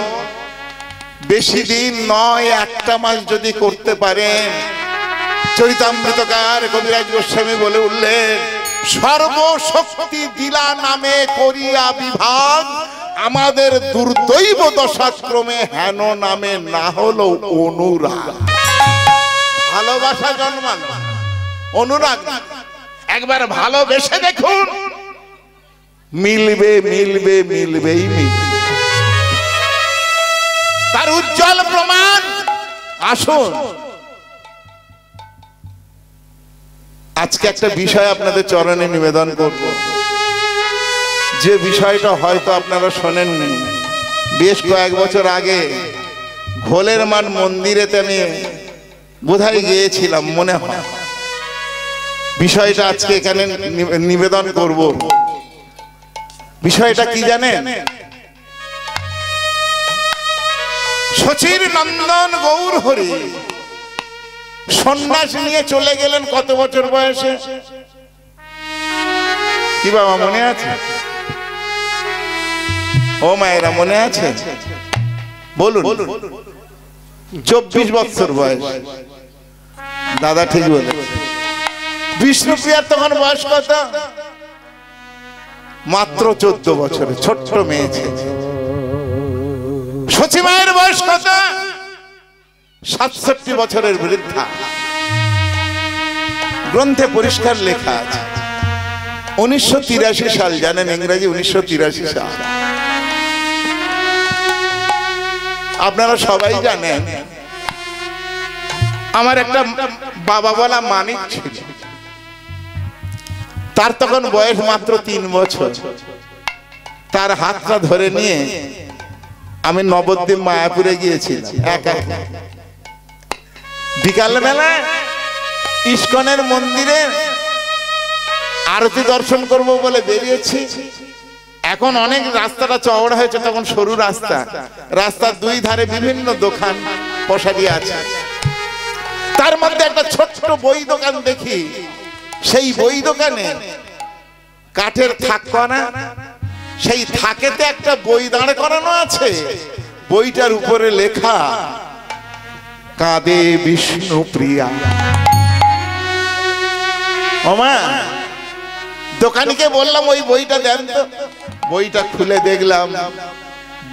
বেশি দিন নয়, একটা মাস যদি করতে পারেন। চরিতামৃতকার কবিরাজ গোস্বামী বলে উঠলেন, সর্বশক্তি দিলা নামে করিয়া বিভাগ, আমাদের দুর্দৈব দশাক্রমে হেন নামে না হলো অনুরাগ। ভালোবাসা জন্মানো, অনুরাগ। একবার ভালোবেসে দেখুন, মিলবে মিলবে মিলবেই মিলবে। তার উজ্জ্বল প্রমাণ। আসুন আজকে একটা বিষয় আপনাদের চরণে নিবেদন করব, যে বিষয়টা হয়তো আপনারা শোনেননি। বেশ কয়েক বছর আগে ঘোলের মাঠ মন্দিরেতে আমি বোধহয় গিয়েছিলাম, মনে হয়। বিষয়টা আজকে এখানে নিবেদন করব। বিষয়টা কি জানেন? শচীর নন্দন গৌর হরি সন্ন্যাস নিয়ে চলে গেলেন কত বছর বয়সে? কি বাবা মনে আছে? ও মায়েরা মনে আছে? বলুন। 24 বছর বয়স। দাদা ঠিক বলে। বিষ্ণুপ্রিয়ার তখন বয়স কত? মাত্র 14 বছর, ছোট্ট মেয়ে ছিল। সচি মায়ের বয়স কত? 67 বছরের বৃদ্ধা। গ্রন্থে পরিষ্কার লেখা আছে 1983 সাল, জানেন ইংরেজি 1983 সাল। আপনারা সবাই জানেন আমার একটা বাবা বলা মানিক ছিল, তার তখন বয়স মাত্র 3 বছর। তার হাতটা ধরে নিয়ে আমি নবদ্বীপ মায়াপুরে গিয়েছিলাম একা। বিকালবেলা ইস্কনের মন্দিরে আরতি দর্শন করব বলে বেরিয়েছি। এখন অনেক রাস্তাটা চওড়া হয়েছে, তখন সরু রাস্তা। রাস্তার দুই ধারে বিভিন্ন দোকান পসারি আছে। তার মধ্যে একটা ছোট্ট বই দোকান দেখি। সেই বই দোকানে কাঠের থাক করা, সেই থাকেতে একটা বই দাঁড় করানো আছে। বইটার উপরে লেখা কাঁদে বিষ্ণুপ্রিয়া। ওমা, দোকানিকে বললাম ওই বইটা দেন তো। বইটা খুলে দেখলাম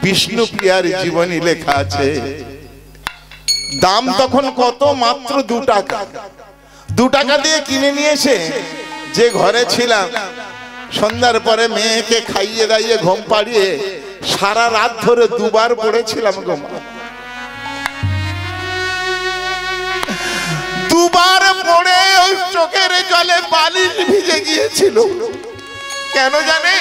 বিষ্ণুপ্রিয়ার জীবনী লেখা আছে। দাম তখন কত? মাত্র 2 টাকা। 2 টাকা দিয়ে কিনে নিয়ে এসে যে ঘরে ছিলাম, সন্ধ্যার পরে মেয়েকে খাইয়ে দাইয়ে ঘুম পাড়িয়ে সারা রাত ধরে 2 বার পড়েছিলাম ঘুম। 2 বার পড়ে ওই চোখের জলে বালিশ ভিজে গিয়েছিল। কেন জানে?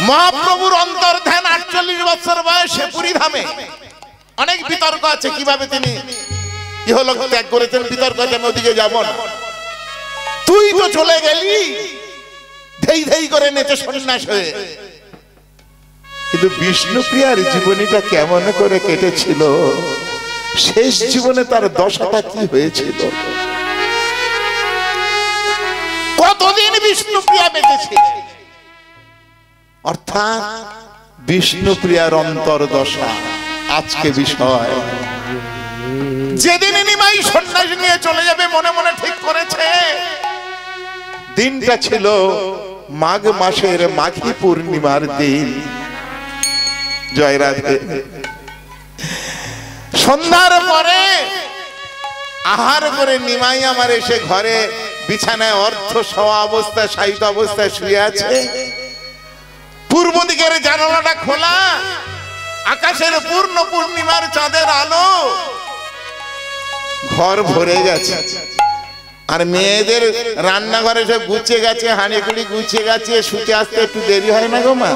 মহাপ্রভুর অন্তর্ধান 48 বছর বয়সে পুরী ধামে। অনেক বিতর্ক আছে কিভাবে তিনি ইহলোক ত্যাগ করেছেন, বিতর্ক আছে, আমি ওদিকে যাব না। তুই তো চলে গেলি ধেই ধেই করে নেচে সন্ন্যাস হয়ে, কিন্তু বিষ্ণুপ্রিয়ার জীবনীটা কেমন করে কেটেছিল, শেষ জীবনে তার দশাটা কি হয়েছিল, কতদিন বিষ্ণুপ্রিয়া বেঁচেছে, অর্থাৎ বিষ্ণুপ্রিয়ার অন্তর্দশা আজকে বিষয়। যেদিন নিমাই সন্ন্যাস নিয়ে চলে যাবে মনে মনে ঠিক করেছে, দিনটা ছিল মাঘ মাসের মাঘী পূর্ণিমার দিন। জয় রাধে। সন্ধ্যার পরে আহার করে নিমাই আমার এসে ঘরে বিছানায় অর্ধ শোয়া অবস্থায়, শায়িত অবস্থায় শুয়ে আছে। পূর্ব দিকের জানালাটা খোলা, আকাশের পূর্ণ পূর্ণিমার চাঁদের আলো, ঘর ভরে গেছে। আর মেয়েদের রান্নাঘরে সব গুছিয়ে গেছে, হাঁড়ি কুড়ি গুছিয়ে গেছে, শুতে আসতে একটু দেরি হয় না গো মা।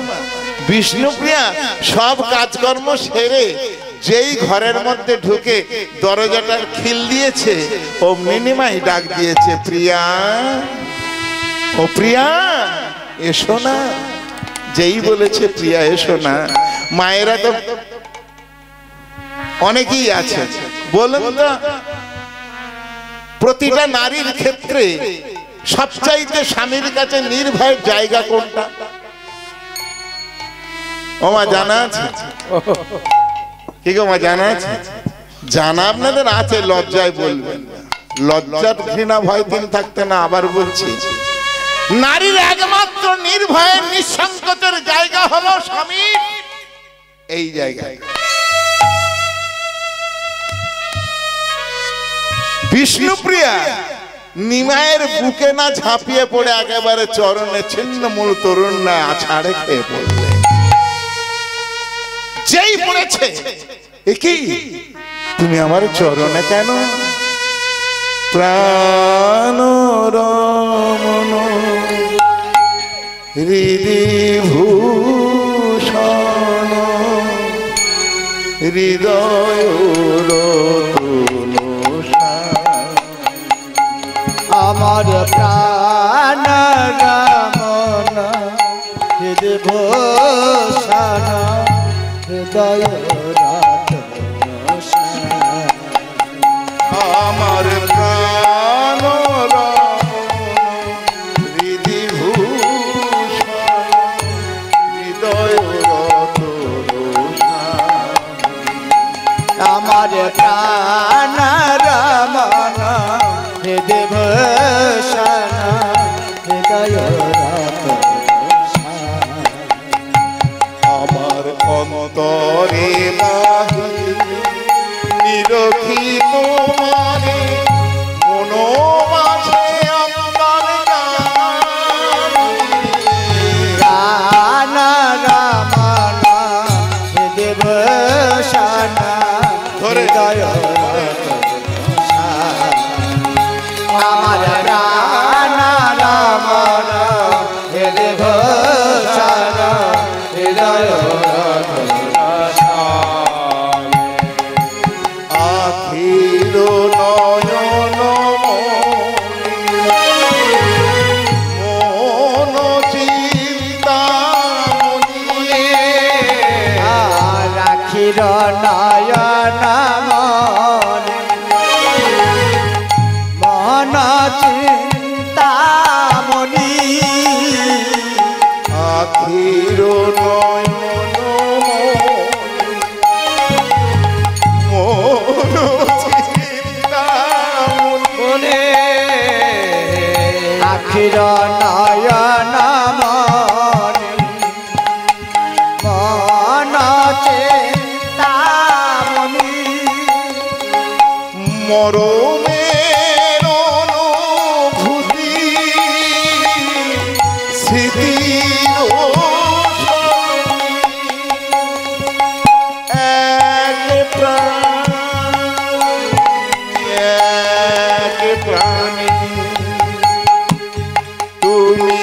বিষ্ণুপ্রিয়া সব কাজকর্ম সেরে যেই ঘরের মধ্যে ঢুকে দরজাটার খিল দিয়েছে, অমনি নিমাই ডাক দিয়েছে, প্রিয়া, ও প্রিয়া এসো না। যেই বলেছে প্রিয়া এসো না, মায়েরা তো অনেকেই আছে, বলুন তো প্রতিটা নারীর ক্ষেত্রে সবচাইতে স্বামীর কাছে নির্ভয়ের জায়গা কোনটা? ও মা জানা আছে? কি গো মা জানা আছে? জানা আপনাদের আছে, লজ্জায় বলবেন না। লজ্জার ঘৃণা ভয় দিন থাকতে না। আবার বলছি, নারীর একমাত্র নির্ভয়ের নিঃসংকোচের জায়গা হলো স্বামীর এই জায়গায়। বিষ্ণুপ্রিয়া নিমায়ের বুকে না ঝাঁপিয়ে পড়ে একেবারে চরণে ছিন্নমূল তরুণ না ছাড়ে খেয়ে পড়লে, যেই পড়েছে, কি তুমি আমার চরণে কেন? প্রাণ রমণ হৃদিভূষণ হৃদয় আমার প্রাণ রমণ হৃদিভূষণ হৃদয় প্রাণ রমন হৃদয় ভূষণ হৃদয় আমার অন্তরে বাহি নিরখি তোমারে মনো মাঝে আমার প্রাণ রমন হৃদয় ভূষণ হৃদয় আমার প্রাণ রমন হৃদয় ভূষণ হৃদয় আখির নয়ন মন চিন্তা রাখির নয়ন মন চিন্তামণি আখির নয়ন মন চিন্তা মনে আখির নয়ন মন চিন্তামণি মরমের অনুভূতি স্মৃতির এক প্রাণী তুমি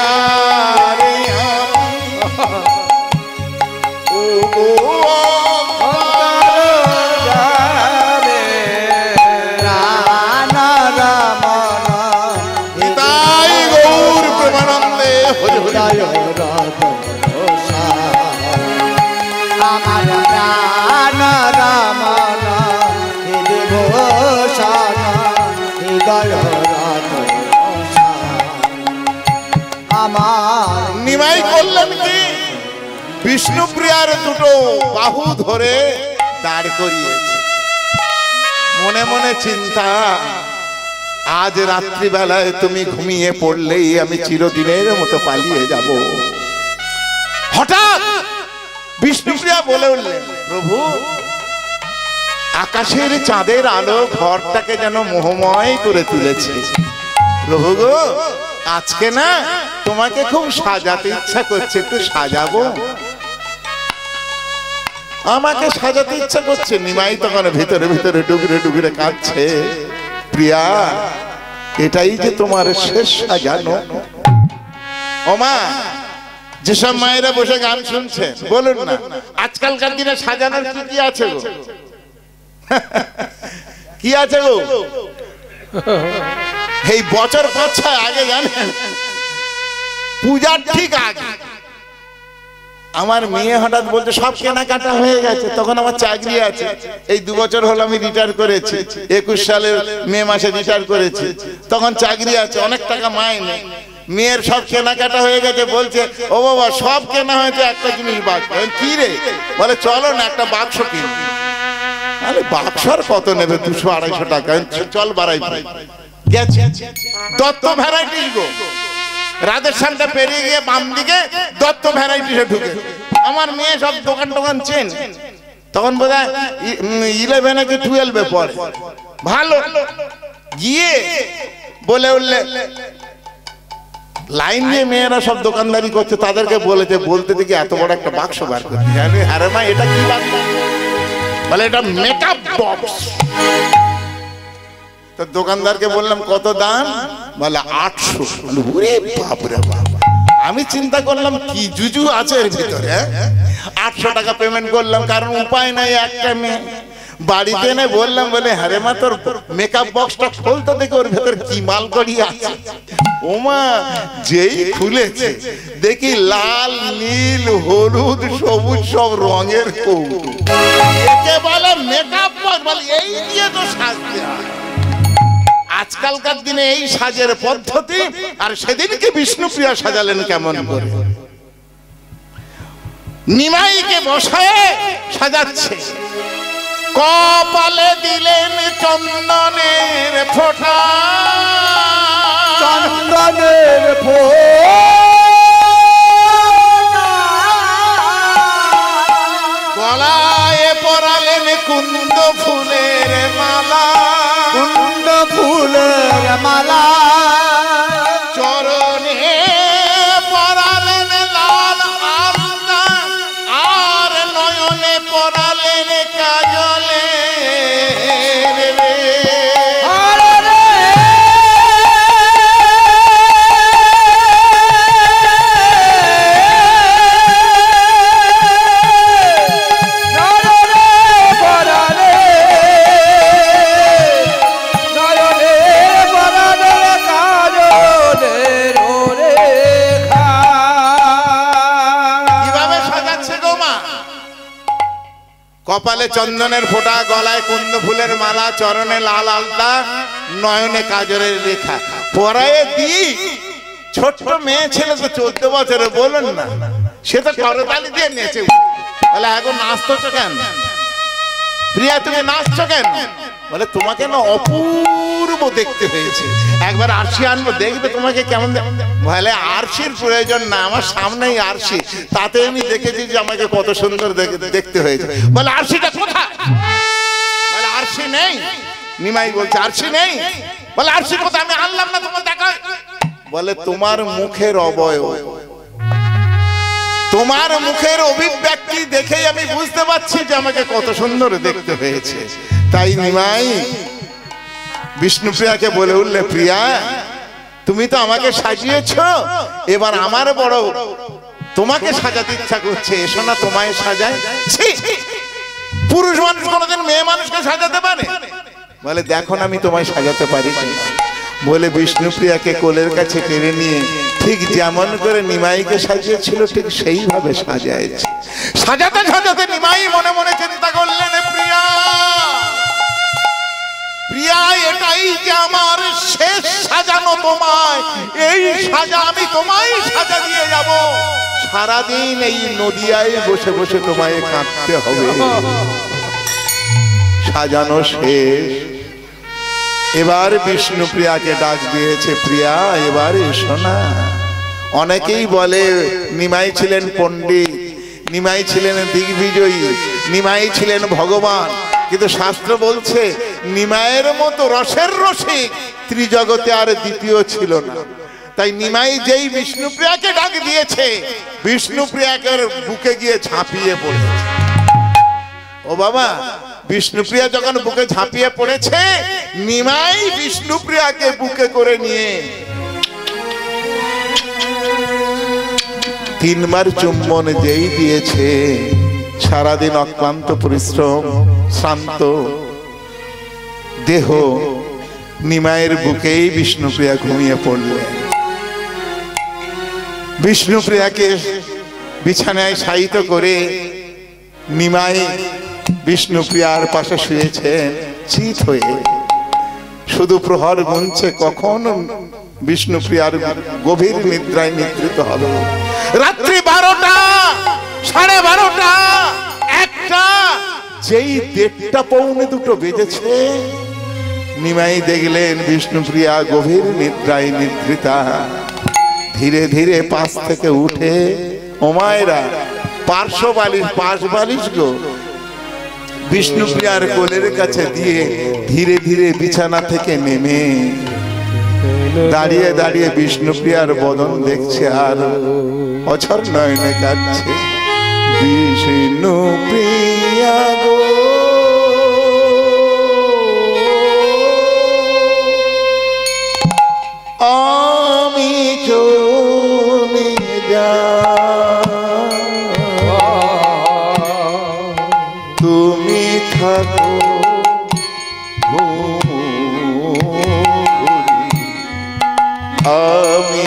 আর প্রাণ রমন তাই গৌর প্রেমানন্দে হরি হরি হৃদয় আমার প্রাণ রমন হৃদয় ভূষণ হৃদয় আমার নিমাই করলেন কি বিষ্ণুপ্রিয়ার দুটো বাহু ধরে দাঁড় করিয়েছে মনে মনে চিন্তা আজ রাত্রিবেলায় তুমি ঘুমিয়ে পড়লেই আমি চিরদিনের মতো পালিয়ে যাব হঠাৎ বিষ্ণুপ্রিয়া বলে উঠলেন প্রভু আকাশের চাঁদের আলো ঘরটাকে যেন মোহময় করে তুলেছে প্রভু গো আজকে না তোমাকে খুব সাজাতে ইচ্ছা করছে একটু সাজাবো আমাকে সাজাতে ইচ্ছা করছে নিমাই তখন ভিতরে ভিতরে ডুগরে ডুগরে কাঁদছে প্রিয়া এটাই যে তোমার শেষ সাজানো ওমা যেসব মায়েরা বসে গান শুনছে বলুন না আজকালকার দিনে সাজানোর কি কি আছে গো কি আছে গো এই বছর 5-6 আগে জানেন পূজার ঠিক আগে আমার মেয়ে হঠাৎ বলতে সব কেনাকাটা হয়ে গেছে তখন আমার চাকরি আছে এই 2 বছর হলো আমি রিটায়ার করেছি 21 সালের মে মাসে রিটায়ার করেছি তখন চাকরি আছে অনেক টাকা মাইনে মেয়ের সব কেনাকাটা হয়ে গেছে বলছে ও বাবা সব কেনা হয়েছে একটা জিনিস বাকি কি রে বলে চলো না একটা বাক্স কিনি আরে বাক্সর কত নেবে 200-250 টাকা চল বাড়াই গেছে দত্ত ভ্যারাইটিস গো রাজস্থানটা পেরিয়ে গিয়ে বাম দিকে দত্ত ভ্যারাইটিসে ঢুকে আমার মেয়ে সব দোকান টোকান চেন তখন বোধহয় 11 কি 12 পড়ে ভালো গিয়ে বলে উঠলে লাইন দিয়ে মেয়েরা সব দোকানদারি করছে তাদেরকে বলেছে বলতে দেখি এত বড় একটা বাক্স বার করতে জানি আরে মা এটা কি বাক্স বলে এটা মেকআপ বক্স তো দোকানদারকে বললাম কত দাম বলে 800 ওরে বাপ রে বাপ আমি চিন্তা করলাম কি জুজু আছে এর ভিতরে 800 টাকা পেমেন্ট করলাম কারণ উপায় নাই একটা মেয়ে বাড়িতে এনে বললাম বলে আরে মা তোর মেকআপ বক্সটা খুলতে দেখে ওর ভেতর কি মাল করি আছে ওমা যেই খুলেছে দেখি লাল নীল হলুদ সবুজ সব রঙের কৌটো একে বলে মেকআপ বক্স বলে এই দিয়ে তো সাজতে হয় আজকালকার দিনে এই সাজের পদ্ধতি আর সেদিনকে বিষ্ণুপ্রিয়া সাজালেন কেমন করে নিমাইকে বসায় সাজাচ্ছে কপালে দিলেন চন্দনের ফোঁটা, চন্দনের ফোঁটা, গলায় পরালেন কুন্দ ফুলের মালা, কুন্দ ফুলের মালা, চরণে পরালেন লাল আলতা, আর নয়নে পরালেন কাজলে। কপালে চন্দনের ফোঁটা, গলায় কুন্দ ফুলের মালা, চরণে লাল আলতা, নয়নে কাজলের রেখা পরায়ে দি। ছোট্ট মেয়ে ছেলে তো 14 বছরে, বলুন না, সে তো করতালি দিয়ে নেচে। বলে এখন নাচতো কেন প্রিয়া, তুমি নাচছো কেন? বলে তোমাকে না অপূর্ব দেখতে হয়েছে, একবার আরশি আনবো, দেখবে তোমাকে কেমন। বলে আরশির প্রয়োজন না, আমার সামনেই আরশি, তাতে আমি দেখেছি যে আমাকে কত সুন্দর দেখতে হয়েছে। বলে আরশিটা কোথায়? বলে আরশি নেই। নিমাই বলছে আরশি নেই। বলে আরশি কোথায়? আমি আনলাম না, তোমার দেখা। বলে তোমার মুখের অবয়ব, তোমার মুখের অভিব্যক্তি দেখেই আমি বুঝতে পারছি যে আমাকে কত সুন্দর দেখতে হয়েছে। তাই নিমাই বিষ্ণুপ্রিয়াকে বলে উঠলে, প্রিয়া তুমি তো আমাকে সাজিয়েছো, এবার আমার বড় তোমাকে সাজাতে ইচ্ছা করছে, এসো না তোমায় সাজায়। পুরুষ মানুষ কোনোদিন মেয়ে মানুষকে সাজাতে পারে? বলে দেখো না আমি তোমায় সাজাতে পারি। বলে বিষ্ণুপ্রিয়াকে কোলের কাছে টেনে নিয়ে ঠিক যেমন করে নিমাইকে সাজিয়েছিল ঠিক সেইভাবে সাজাইছে। সাজাতে সাজাতে নিমাই মনে মনে চিন্তা করলেন, প্রিয়া প্রিয়া এটাই যে আমার শেষ সাজানো তোমায়, এই সাজা আমি তোমায় সাজা দিয়ে যাব। সারাদিন এই নদিয়ায় বসে বসে তোমায় কাঁদতে হবে। সাজানো শেষ। এবার বিষ্ণুপ্রিয়াকে ডাক দিয়েছে, প্রিয়া এবার এসো না। অনেকেই বলে নিমাই ছিলেন পণ্ডিত, নিমাই ছিলেন দিগ্বিজয়ী, নিমাই ছিলেন ভগবান, কিন্তু শাস্ত্র বলছে নিমাইয়ের মতো রসের রসিক ত্রিজগতে আর দ্বিতীয় ছিল না। তাই নিমাই যেই বিষ্ণুপ্রিয়াকে ডাক দিয়েছে, বিষ্ণুপ্রিয়াকে বুকে গিয়ে ঝাঁপিয়ে পড়েছে। ও বাবা, বিষ্ণুপ্রিয়া যখন বুকে ঝাঁপিয়ে পড়েছে, নিমাই বিষ্ণুপ্রিয়াকে বুকে করে নিয়ে 3 বার চুম্বন যেই দিয়েছে, সারাদিন অক্লান্ত পরিশ্রম, শ্রান্ত দেহ নিমাইয়ের বুকেই বিষ্ণুপ্রিয়া ঘুমিয়ে পড়লেন। বিষ্ণুপ্রিয়াকে বিছানায় শায়িত করে নিমাই বিষ্ণুপ্রিয়ার পাশে শুয়েছেন চিত হয়ে। শুধু প্রহর গুনছে কখন বিষ্ণুপ্রিয়ার গভীর নিদ্রায় নিদ্রিত হবে। রাত্রি 12টা, 12:30, 1টা, যেই 1:30 পৌনে 2 বেজেছে, নিমাই দেখলেন বিষ্ণুপ্রিয়া গভীর নিদ্রায় নিদ্রিতা। ধীরে ধীরে পাশ থেকে উঠে, ও মায়েরা, পাশ বালিশ গো বিষ্ণুপ্রিয়ার কোলের কাছে দিয়ে ধীরে ধীরে বিছানা থেকে নেমে দাঁড়িয়ে দাঁড়িয়ে বিষ্ণুপ্রিয়ার বদন দেখছে আর অঝর নয়নে কাঁদছে। বিষ্ণুপ্রিয়া গো আমি চলে যাই, তুমি থাকো আমি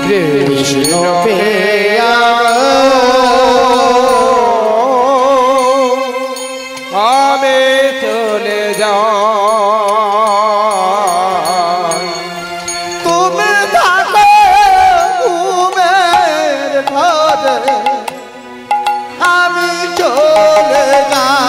বিষ্ণুপ্রিয়া আমি চলে যাই